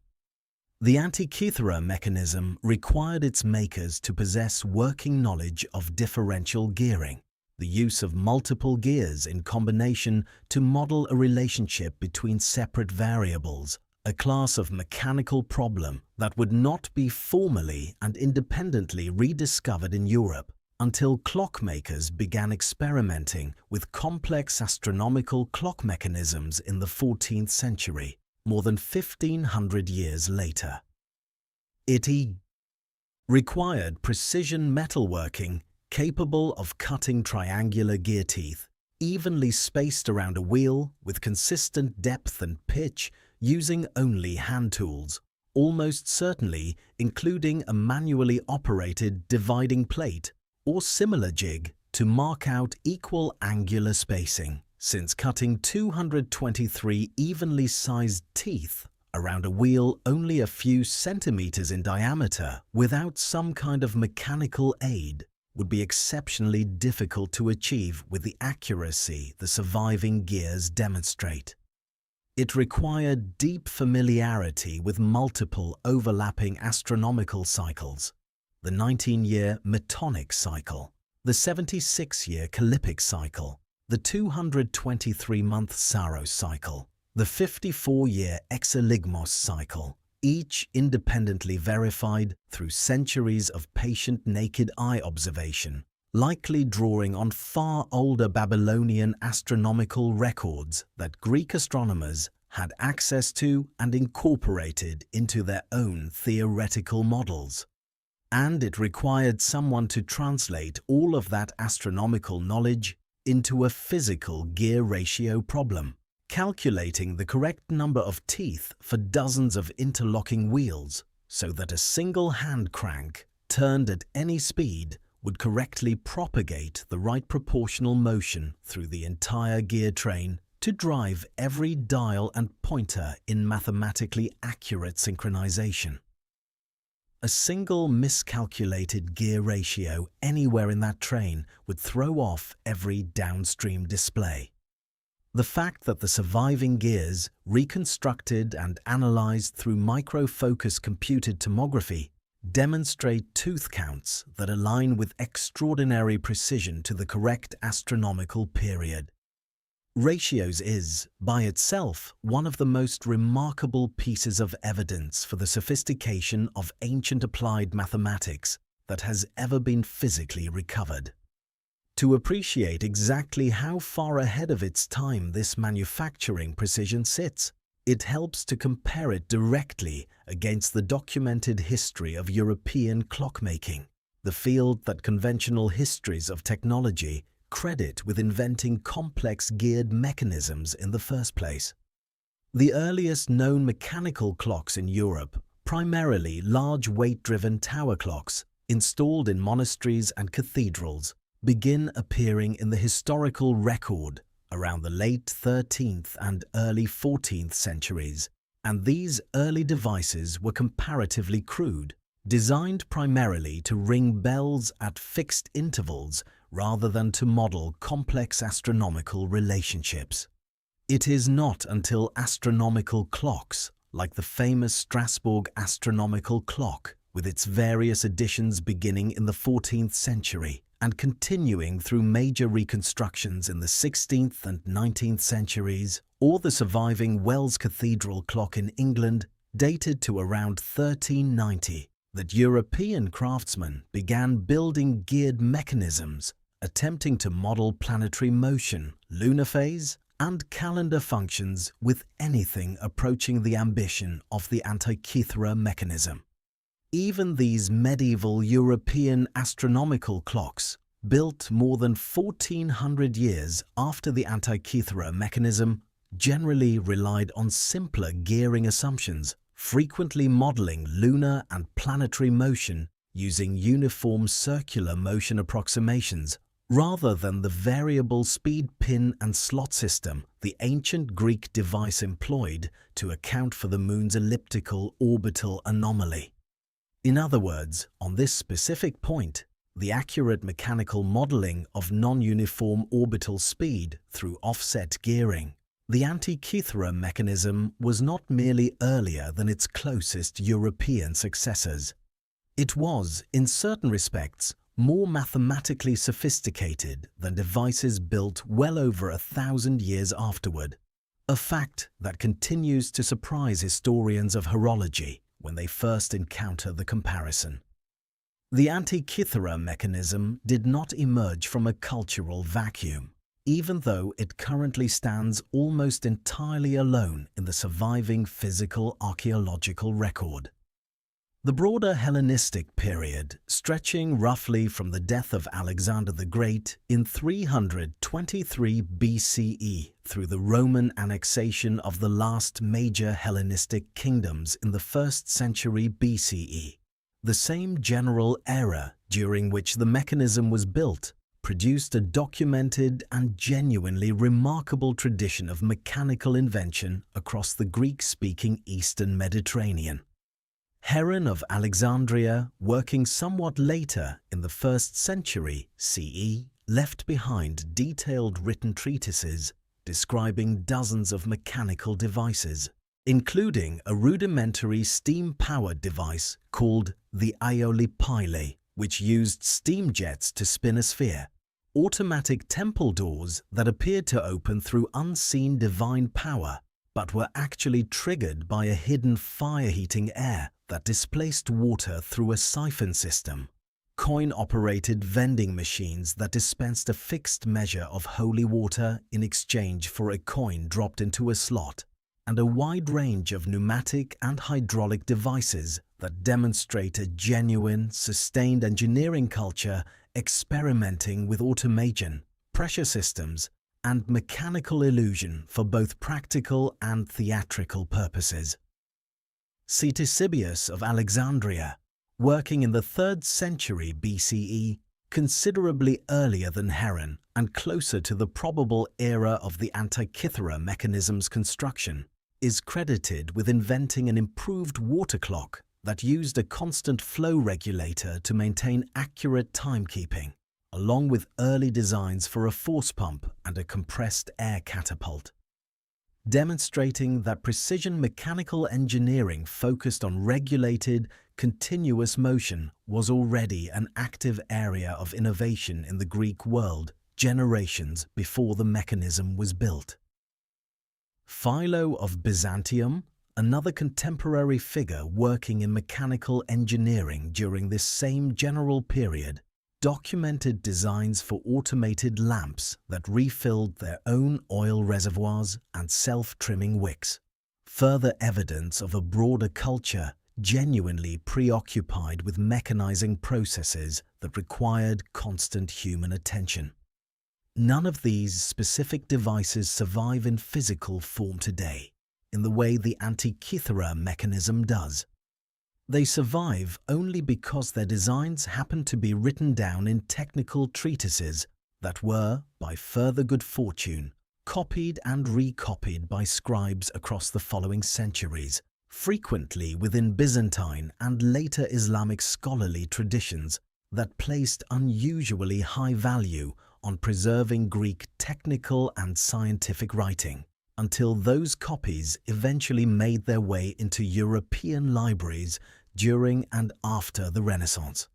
The Antikythera mechanism required its makers to possess working knowledge of differential gearing, the use of multiple gears in combination to model a relationship between separate variables, a class of mechanical problem that would not be formally and independently rediscovered in Europe until clockmakers began experimenting with complex astronomical clock mechanisms in the 14th century, more than 1,500 years later. It required precision metalworking capable of cutting triangular gear teeth, evenly spaced around a wheel with consistent depth and pitch, using only hand tools, almost certainly including a manually operated dividing plate or similar jig to mark out equal angular spacing, since cutting 223 evenly sized teeth around a wheel only a few centimeters in diameter without some kind of mechanical aid would be exceptionally difficult to achieve with the accuracy the surviving gears demonstrate. It required deep familiarity with multiple overlapping astronomical cycles, the 19-year Metonic cycle, the 76-year Callippic cycle, the 223-month Saros cycle, the 54-year Exeligmos cycle, each independently verified through centuries of patient naked eye observation, likely drawing on far older Babylonian astronomical records that Greek astronomers had access to and incorporated into their own theoretical models. And it required someone to translate all of that astronomical knowledge into a physical gear ratio problem, calculating the correct number of teeth for dozens of interlocking wheels so that a single hand crank turned at any speed would correctly propagate the right proportional motion through the entire gear train to drive every dial and pointer in mathematically accurate synchronization. A single miscalculated gear ratio anywhere in that train would throw off every downstream display. The fact that the surviving gears, reconstructed and analyzed through micro-focus computed tomography, demonstrate tooth counts that align with extraordinary precision to the correct astronomical period. Ratios is, by itself, one of the most remarkable pieces of evidence for the sophistication of ancient applied mathematics that has ever been physically recovered. To appreciate exactly how far ahead of its time this manufacturing precision sits, it helps to compare it directly against the documented history of European clockmaking, the field that conventional histories of technology credit with inventing complex geared mechanisms in the first place. The earliest known mechanical clocks in Europe, primarily large weight-driven tower clocks installed in monasteries and cathedrals, begin appearing in the historical record around the late 13th and early 14th centuries, and these early devices were comparatively crude, designed primarily to ring bells at fixed intervals rather than to model complex astronomical relationships. It is not until astronomical clocks, like the famous Strasbourg astronomical clock, with its various editions beginning in the 14th century and continuing through major reconstructions in the 16th and 19th centuries, or the surviving Wells Cathedral clock in England, dated to around 1390, that European craftsmen began building geared mechanisms, attempting to model planetary motion, lunar phase, and calendar functions with anything approaching the ambition of the Antikythera mechanism. Even these medieval European astronomical clocks, built more than 1400 years after the Antikythera mechanism, generally relied on simpler gearing assumptions, frequently modeling lunar and planetary motion using uniform circular motion approximations, rather than the variable speed pin and slot system the ancient Greek device employed to account for the moon's elliptical orbital anomaly. In other words, on this specific point, the accurate mechanical modeling of non-uniform orbital speed through offset gearing, the Antikythera mechanism was not merely earlier than its closest European successors. It was, in certain respects, more mathematically sophisticated than devices built well over 1,000 years afterward, a fact that continues to surprise historians of horology when they first encounter the comparison. The Antikythera mechanism did not emerge from a cultural vacuum, even though it currently stands almost entirely alone in the surviving physical archaeological record. The broader Hellenistic period, stretching roughly from the death of Alexander the Great in 323 BCE through the Roman annexation of the last major Hellenistic kingdoms in the 1st century BCE, the same general era during which the mechanism was built, produced a documented and genuinely remarkable tradition of mechanical invention across the Greek-speaking Eastern Mediterranean. Heron of Alexandria, working somewhat later in the 1st century CE, left behind detailed written treatises describing dozens of mechanical devices, including a rudimentary steam-powered device called the aeolipile, which used steam jets to spin a sphere, automatic temple doors that appeared to open through unseen divine power, but were actually triggered by a hidden fire-heating air that displaced water through a siphon system, coin-operated vending machines that dispensed a fixed measure of holy water in exchange for a coin dropped into a slot, and a wide range of pneumatic and hydraulic devices that demonstrate a genuine, sustained engineering culture experimenting with automation, pressure systems, and mechanical illusion for both practical and theatrical purposes. Ctesibius of Alexandria, working in the 3rd century BCE, considerably earlier than Heron and closer to the probable era of the Antikythera Mechanism's construction, is credited with inventing an improved water clock that used a constant flow regulator to maintain accurate timekeeping, along with early designs for a force pump and a compressed air catapult. Demonstrating that precision mechanical engineering focused on regulated, continuous motion was already an active area of innovation in the Greek world generations before the mechanism was built. Philo of Byzantium, another contemporary figure working in mechanical engineering during this same general period, documented designs for automated lamps that refilled their own oil reservoirs and self-trimming wicks, further evidence of a broader culture genuinely preoccupied with mechanizing processes that required constant human attention. None of these specific devices survive in physical form today, in the way the Antikythera mechanism does. They survive only because their designs happen to be written down in technical treatises that were, by further good fortune, copied and recopied by scribes across the following centuries, frequently within Byzantine and later Islamic scholarly traditions that placed unusually high value on preserving Greek technical and scientific writing, until those copies eventually made their way into European libraries during and after the Renaissance.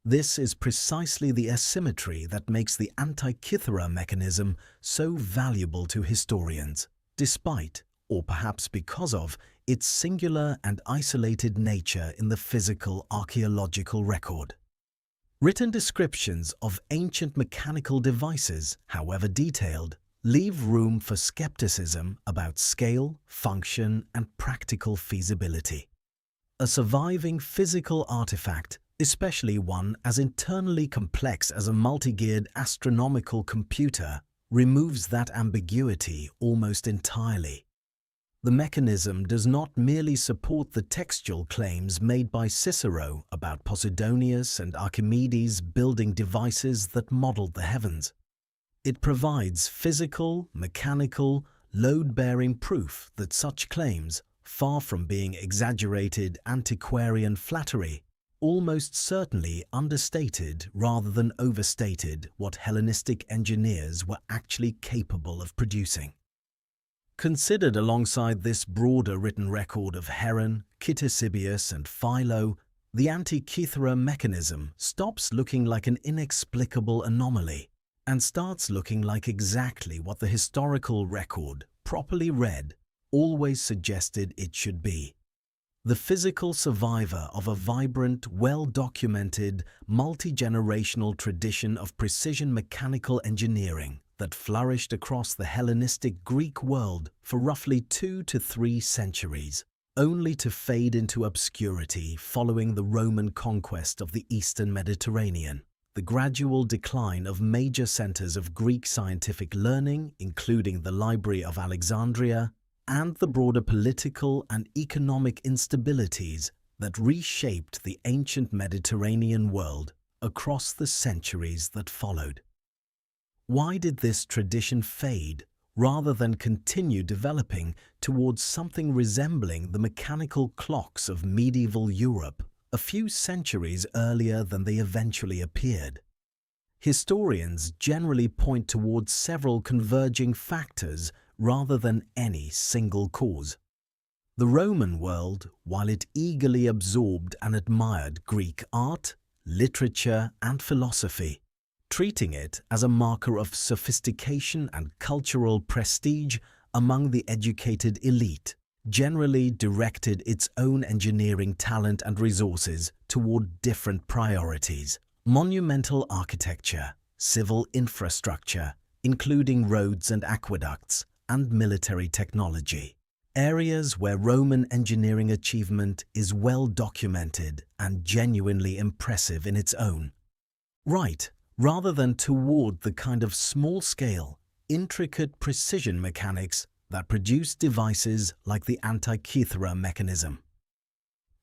This is precisely the asymmetry that makes the Antikythera mechanism so valuable to historians, despite, or perhaps because of, its singular and isolated nature in the physical archaeological record. Written descriptions of ancient mechanical devices, however detailed, leave room for skepticism about scale, function, and practical feasibility. A surviving physical artifact, especially one as internally complex as a multi-geared astronomical computer, removes that ambiguity almost entirely. The mechanism does not merely support the textual claims made by Cicero about Posidonius and Archimedes building devices that modeled the heavens. It provides physical, mechanical, load-bearing proof that such claims, far from being exaggerated antiquarian flattery, almost certainly understated rather than overstated what Hellenistic engineers were actually capable of producing. Considered alongside this broader written record of Heron, Ctesibius, and Philo, the Antikythera mechanism stops looking like an inexplicable anomaly and starts looking like exactly what the historical record, properly read, always suggested it should be. The physical survivor of a vibrant, well-documented, multi-generational tradition of precision mechanical engineering that flourished across the Hellenistic Greek world for roughly 2 to 3 centuries, only to fade into obscurity following the Roman conquest of the Eastern Mediterranean, the gradual decline of major centers of Greek scientific learning, including the Library of Alexandria, and the broader political and economic instabilities that reshaped the ancient Mediterranean world across the centuries that followed. Why did this tradition fade rather than continue developing towards something resembling the mechanical clocks of medieval Europe a few centuries earlier than they eventually appeared? Historians generally point towards several converging factors rather than any single cause. The Roman world, while it eagerly absorbed and admired Greek art, literature, and philosophy, treating it as a marker of sophistication and cultural prestige among the educated elite, generally directed its own engineering talent and resources toward different priorities: monumental architecture, civil infrastructure, including roads and aqueducts, and military technology. Areas where Roman engineering achievement is well documented and genuinely impressive in its own right, rather than toward the kind of small-scale, intricate precision mechanics that produce devices like the Antikythera Mechanism.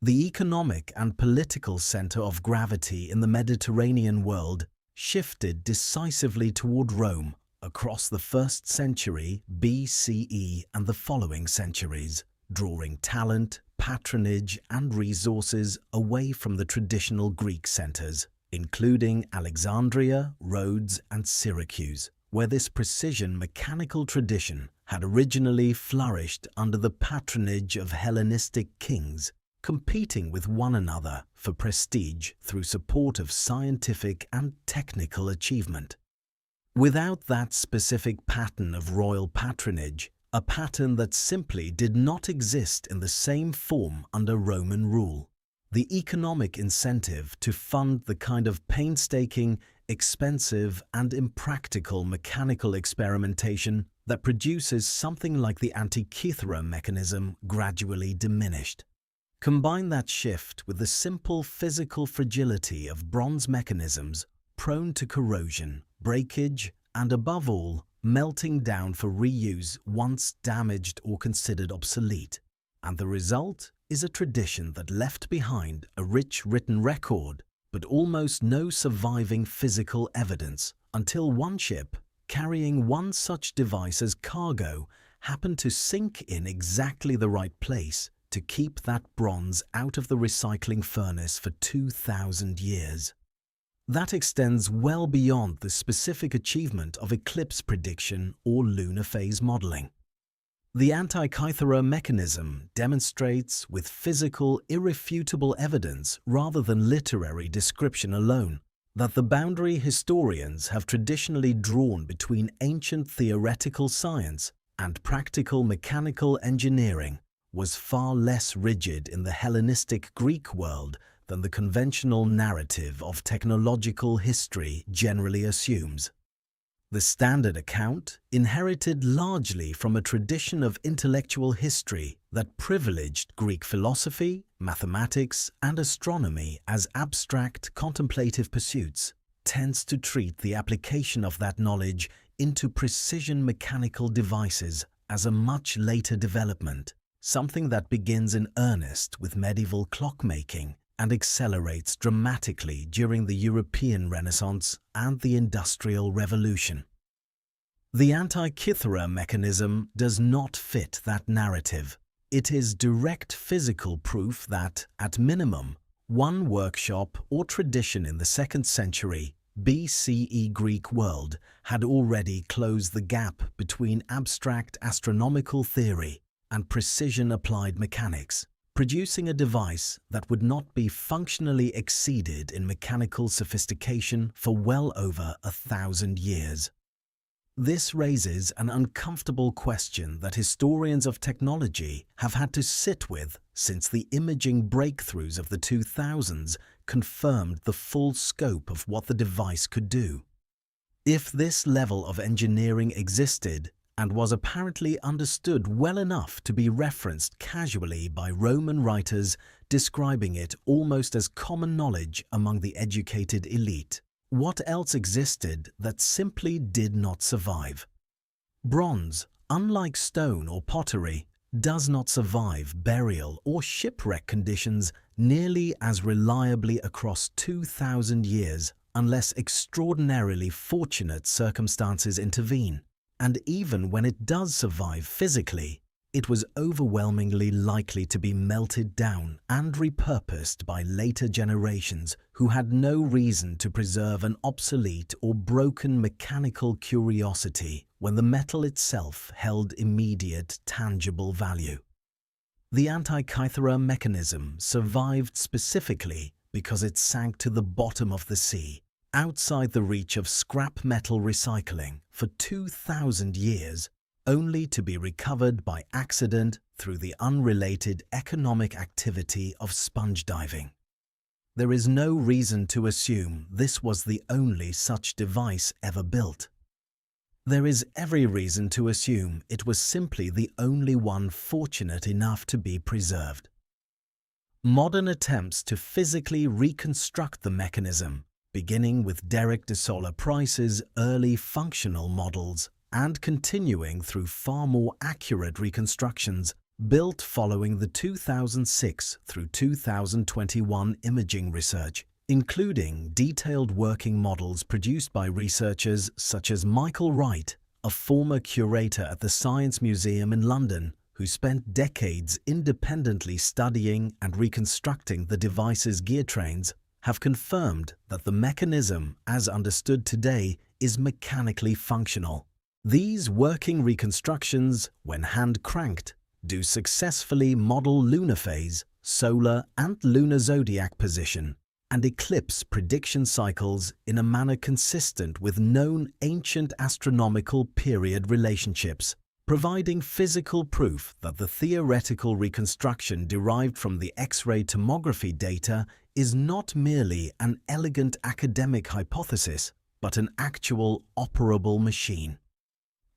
The economic and political center of gravity in the Mediterranean world shifted decisively toward Rome across the 1st century BCE and the following centuries, drawing talent, patronage, and resources away from the traditional Greek centers, including Alexandria, Rhodes, and Syracuse, where this precision mechanical tradition had originally flourished under the patronage of Hellenistic kings, competing with one another for prestige through support of scientific and technical achievement. Without that specific pattern of royal patronage, a pattern that simply did not exist in the same form under Roman rule, the economic incentive to fund the kind of painstaking, expensive, and impractical mechanical experimentation that produces something like the Antikythera mechanism gradually diminished. Combine that shift with the simple physical fragility of bronze mechanisms prone to corrosion, breakage, and above all, melting down for reuse once damaged or considered obsolete. And the result is a tradition that left behind a rich written record, but almost no surviving physical evidence until one ship, carrying one such device as cargo, happened to sink in exactly the right place to keep that bronze out of the recycling furnace for 2,000 years. That extends well beyond the specific achievement of eclipse prediction or lunar phase modeling. The Antikythera mechanism demonstrates with physical, irrefutable evidence rather than literary description alone that the boundary historians have traditionally drawn between ancient theoretical science and practical mechanical engineering was far less rigid in the Hellenistic Greek world than the conventional narrative of technological history generally assumes. The standard account inherited largely from a tradition of intellectual history that privileged Greek philosophy, mathematics, and astronomy as abstract contemplative pursuits, tends to treat the application of that knowledge into precision mechanical devices as a much later development, something that begins in earnest with medieval clockmaking and accelerates dramatically during the European Renaissance and the Industrial Revolution. The Antikythera mechanism does not fit that narrative. It is direct physical proof that, at minimum, one workshop or tradition in the 2nd century BCE Greek world had already closed the gap between abstract astronomical theory and precision applied mechanics, producing a device that would not be functionally exceeded in mechanical sophistication for well over 1,000 years. This raises an uncomfortable question that historians of technology have had to sit with since the imaging breakthroughs of the 2000s confirmed the full scope of what the device could do. If this level of engineering existed and was apparently understood well enough to be referenced casually by Roman writers describing it almost as common knowledge among the educated elite, what else existed that simply did not survive? Bronze, unlike stone or pottery, does not survive burial or shipwreck conditions nearly as reliably across 2,000 years unless extraordinarily fortunate circumstances intervene. And even when it does survive physically, it was overwhelmingly likely to be melted down and repurposed by later generations who had no reason to preserve an obsolete or broken mechanical curiosity when the metal itself held immediate, tangible value. The Antikythera Mechanism survived specifically because it sank to the bottom of the sea, outside the reach of scrap metal recycling for 2,000 years, only to be recovered by accident through the unrelated economic activity of sponge diving. There is no reason to assume this was the only such device ever built. There is every reason to assume it was simply the only one fortunate enough to be preserved. Modern attempts to physically reconstruct the mechanism, beginning with Derek de Solla Price's early functional models and continuing through far more accurate reconstructions built following the 2006 through 2021 imaging research, including detailed working models produced by researchers such as Michael Wright, a former curator at the Science Museum in London, who spent decades independently studying and reconstructing the device's gear trains, have confirmed that the mechanism, as understood today, is mechanically functional. These working reconstructions, when hand-cranked, do successfully model lunar phase, solar and lunar zodiac position, and eclipse prediction cycles in a manner consistent with known ancient astronomical period relationships, providing physical proof that the theoretical reconstruction derived from the X-ray tomography data is not merely an elegant academic hypothesis, but an actual operable machine.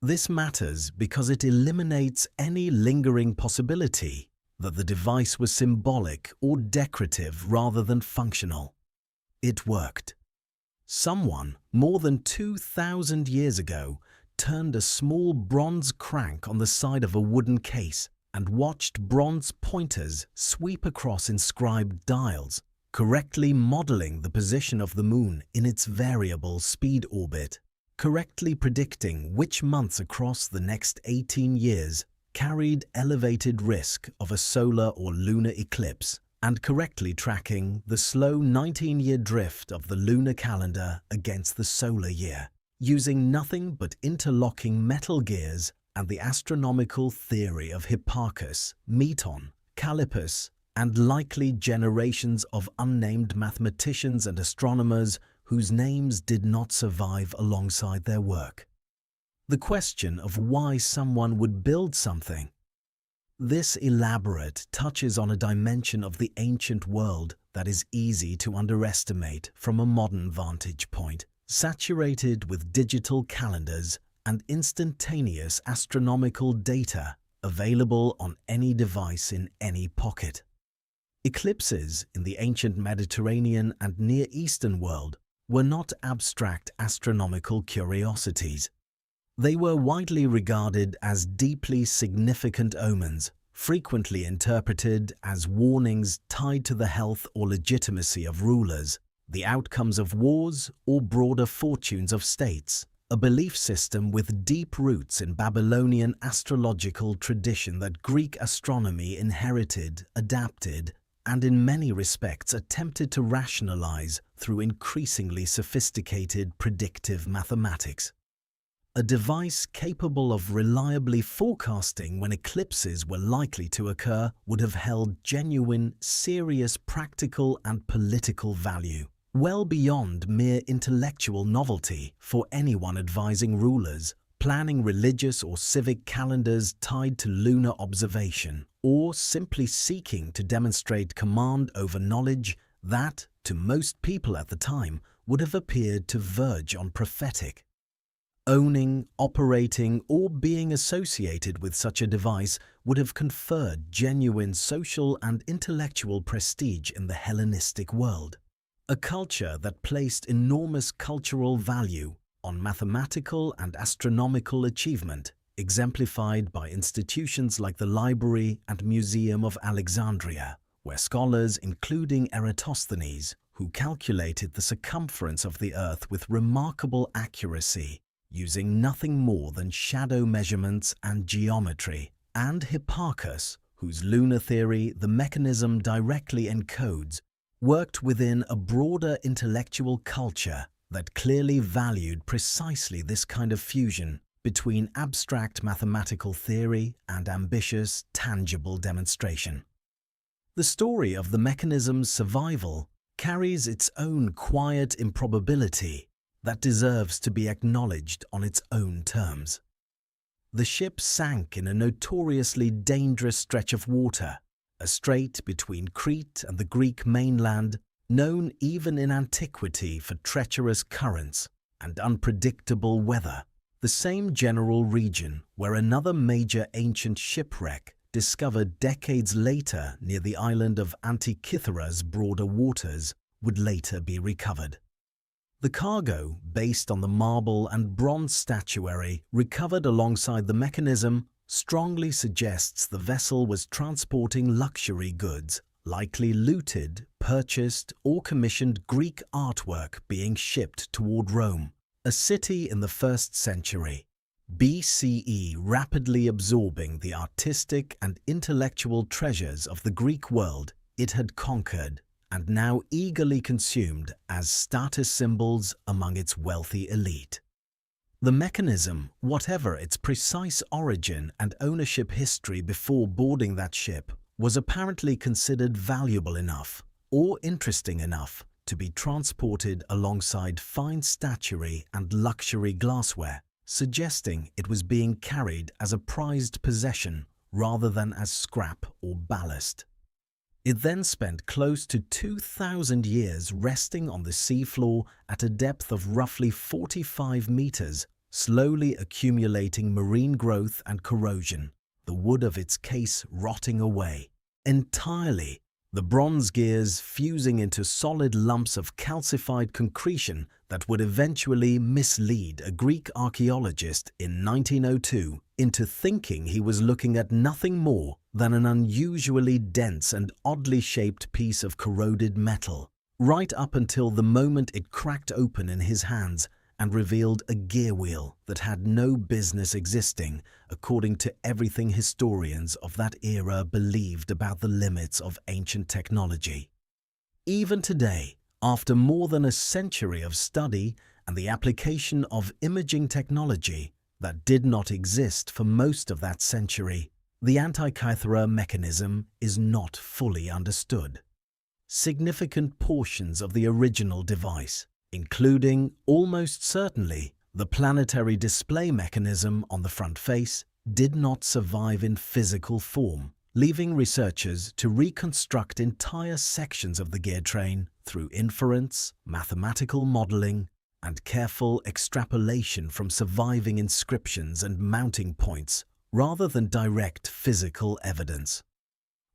This matters because it eliminates any lingering possibility that the device was symbolic or decorative rather than functional. It worked. Someone, more than 2,000 years ago, turned a small bronze crank on the side of a wooden case and watched bronze pointers sweep across inscribed dials, correctly modeling the position of the Moon in its variable speed orbit, correctly predicting which months across the next 18 years carried elevated risk of a solar or lunar eclipse, and correctly tracking the slow 19-year drift of the lunar calendar against the solar year, using nothing but interlocking metal gears and the astronomical theory of Hipparchus, Meton, Callippus, and likely generations of unnamed mathematicians and astronomers whose names did not survive alongside their work. The question of why someone would build something. This elaborate touches on a dimension of the ancient world that is easy to underestimate from a modern vantage point, saturated with digital calendars and instantaneous astronomical data available on any device in any pocket. Eclipses in the ancient Mediterranean and Near Eastern world were not abstract astronomical curiosities. They were widely regarded as deeply significant omens, frequently interpreted as warnings tied to the health or legitimacy of rulers, the outcomes of wars, or broader fortunes of states, a belief system with deep roots in Babylonian astrological tradition that Greek astronomy inherited, adapted, and in many respects attempted to rationalize through increasingly sophisticated predictive mathematics. A device capable of reliably forecasting when eclipses were likely to occur would have held genuine, serious practical and political value, well beyond mere intellectual novelty for anyone advising rulers, planning religious or civic calendars tied to lunar observation, or simply seeking to demonstrate command over knowledge that, to most people at the time, would have appeared to verge on prophetic. Owning, operating, or being associated with such a device would have conferred genuine social and intellectual prestige in the Hellenistic world, a culture that placed enormous cultural value on mathematical and astronomical achievement, exemplified by institutions like the Library and Museum of Alexandria, where scholars, including Eratosthenes, who calculated the circumference of the Earth with remarkable accuracy, using nothing more than shadow measurements and geometry, and Hipparchus, whose lunar theory the mechanism directly encodes, worked within a broader intellectual culture that clearly valued precisely this kind of fusion between abstract mathematical theory and ambitious, tangible demonstration. The story of the mechanism's survival carries its own quiet improbability that deserves to be acknowledged on its own terms. The ship sank in a notoriously dangerous stretch of water, a strait between Crete and the Greek mainland, known even in antiquity for treacherous currents and unpredictable weather, the same general region where another major ancient shipwreck, discovered decades later near the island of Antikythera's broader waters, would later be recovered. The cargo, based on the marble and bronze statuary recovered alongside the mechanism, strongly suggests the vessel was transporting luxury goods, likely looted, purchased, or commissioned Greek artwork being shipped toward Rome, a city in the 1st century BCE, rapidly absorbing the artistic and intellectual treasures of the Greek world it had conquered, and now eagerly consumed as status symbols among its wealthy elite. The mechanism, whatever its precise origin and ownership history before boarding that ship, was apparently considered valuable enough or interesting enough to be transported alongside fine statuary and luxury glassware, suggesting it was being carried as a prized possession rather than as scrap or ballast. It then spent close to 2,000 years resting on the seafloor at a depth of roughly 45 meters, slowly accumulating marine growth and corrosion, the wood of its case rotting away entirely, the bronze gears fusing into solid lumps of calcified concretion that would eventually mislead a Greek archaeologist in 1902 into thinking he was looking at nothing more than an unusually dense and oddly shaped piece of corroded metal, right up until the moment it cracked open in his hands and revealed a gear wheel that had no business existing, according to everything historians of that era believed about the limits of ancient technology. Even today, after more than a century of study and the application of imaging technology that did not exist for most of that century, the Antikythera mechanism is not fully understood. Significant portions of the original device, including, almost certainly, the planetary display mechanism on the front face, did not survive in physical form, leaving researchers to reconstruct entire sections of the gear train through inference, mathematical modeling, and careful extrapolation from surviving inscriptions and mounting points, rather than direct physical evidence.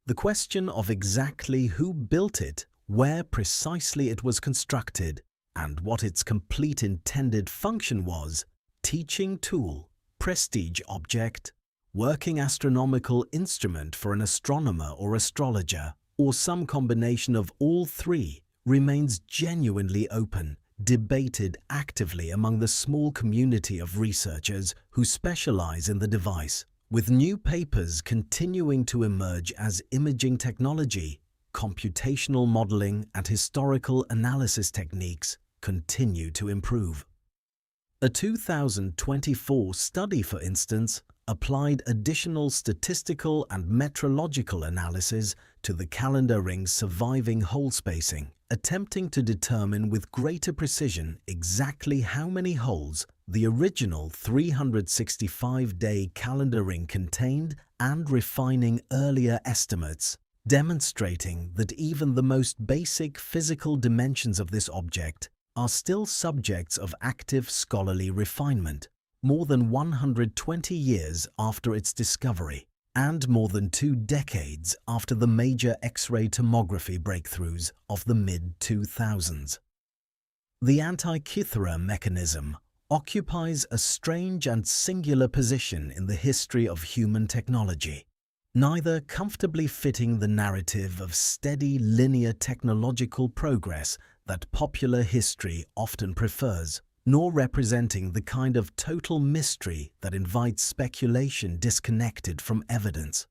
The question of exactly who built it, where precisely it was constructed, and what its complete intended function was, teaching tool, prestige object, working astronomical instrument for an astronomer or astrologer, or some combination of all three, remains genuinely open, debated actively among the small community of researchers who specialize in the device, with new papers continuing to emerge as imaging technology, computational modeling, and historical analysis techniques continue to improve. A 2024 study, for instance, applied additional statistical and metrological analysis to the calendar ring's surviving hole spacing, attempting to determine with greater precision exactly how many holes the original 365-day calendar ring contained and refining earlier estimates, demonstrating that even the most basic physical dimensions of this object are still subjects of active scholarly refinement, more than 120 years after its discovery, and more than 2 decades after the major X-ray tomography breakthroughs of the mid-2000s. The Antikythera mechanism occupies a strange and singular position in the history of human technology. neither comfortably fitting the narrative of steady linear technological progress that popular history often prefers, nor representing the kind of total mystery that invites speculation disconnected from evidence.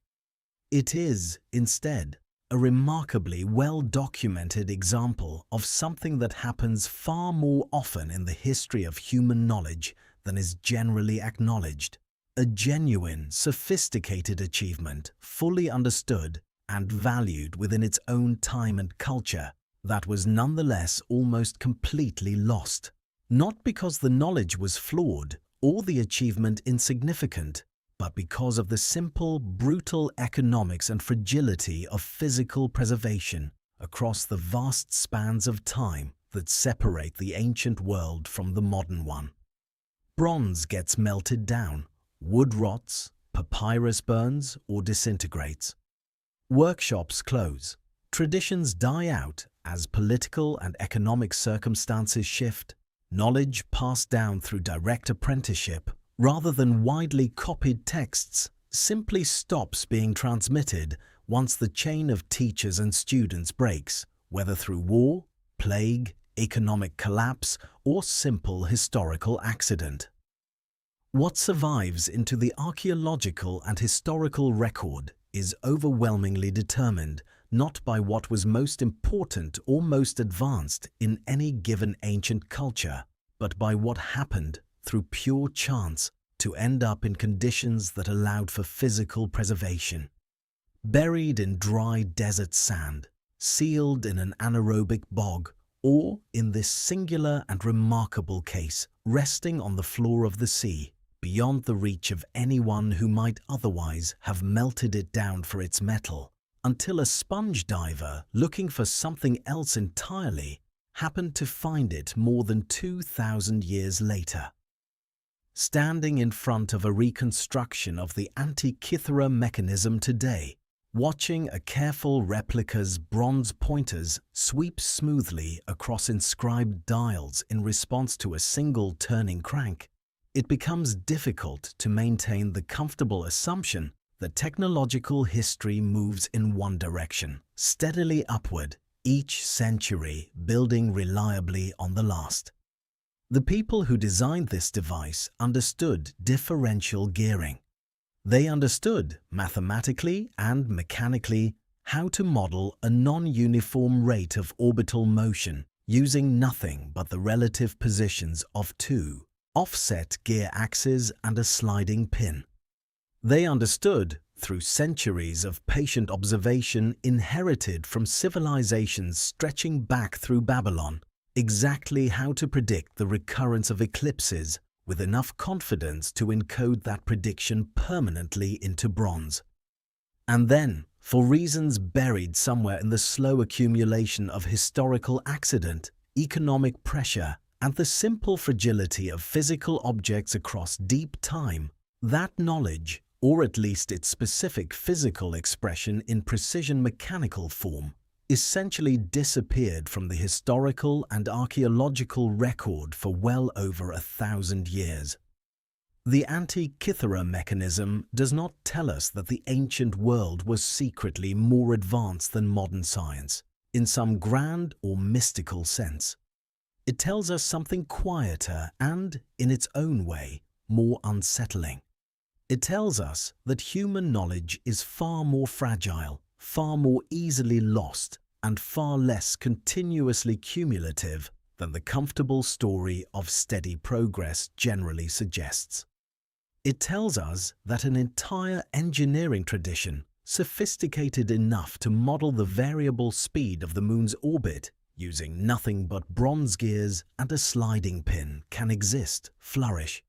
It is, instead, a remarkably well-documented example of something that happens far more often in the history of human knowledge than is generally acknowledged. A genuine, sophisticated achievement, fully understood and valued within its own time and culture, that was nonetheless almost completely lost. Not because the knowledge was flawed or the achievement insignificant, but because of the simple, brutal economics and fragility of physical preservation across the vast spans of time that separate the ancient world from the modern one. Bronze gets melted down, wood rots, papyrus burns or disintegrates. Workshops close, traditions die out as political and economic circumstances shift, knowledge passed down through direct apprenticeship rather than widely copied texts simply stops being transmitted once the chain of teachers and students breaks, whether through war, plague, economic collapse, or simple historical accident. What survives into the archaeological and historical record is overwhelmingly determined not by what was most important or most advanced in any given ancient culture, but by what happened through pure chance to end up in conditions that allowed for physical preservation. Buried in dry desert sand, sealed in an anaerobic bog, or, in this singular and remarkable case, resting on the floor of the sea, beyond the reach of anyone who might otherwise have melted it down for its metal, until a sponge diver looking for something else entirely happened to find it more than 2,000 years later. Standing in front of a reconstruction of the Antikythera Mechanism today, watching a careful replica's bronze pointers sweep smoothly across inscribed dials in response to a single turning crank, it becomes difficult to maintain the comfortable assumption that technological history moves in one direction, steadily upward, each century building reliably on the last. The people who designed this device understood differential gearing. They understood, mathematically and mechanically, how to model a non-uniform rate of orbital motion using nothing but the relative positions of two offset gear axes and a sliding pin. They understood, through centuries of patient observation inherited from civilizations stretching back through Babylon, exactly how to predict the recurrence of eclipses with enough confidence to encode that prediction permanently into bronze. And then, for reasons buried somewhere in the slow accumulation of historical accident, economic pressure, and the simple fragility of physical objects across deep time, that knowledge, or at least its specific physical expression in precision mechanical form, essentially disappeared from the historical and archaeological record for well over 1,000 years. The Antikythera Mechanism does not tell us that the ancient world was secretly more advanced than modern science, in some grand or mystical sense. It tells us something quieter and, in its own way, more unsettling. It tells us that human knowledge is far more fragile, far more easily lost, and far less continuously cumulative than the comfortable story of steady progress generally suggests. It tells us that an entire engineering tradition, sophisticated enough to model the variable speed of the Moon's orbit using nothing but bronze gears and a sliding pin, can exist, flourish,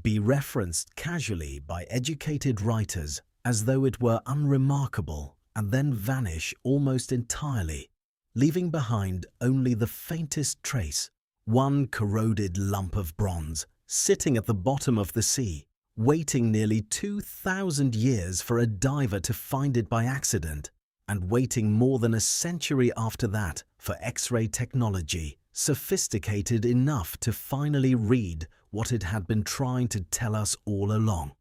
be referenced casually by educated writers as though it were unremarkable, and then vanish almost entirely, leaving behind only the faintest trace, one corroded lump of bronze sitting at the bottom of the sea, waiting nearly 2,000 years for a diver to find it by accident, and waiting more than a century after that for X-ray technology sophisticated enough to finally read what it had been trying to tell us all along.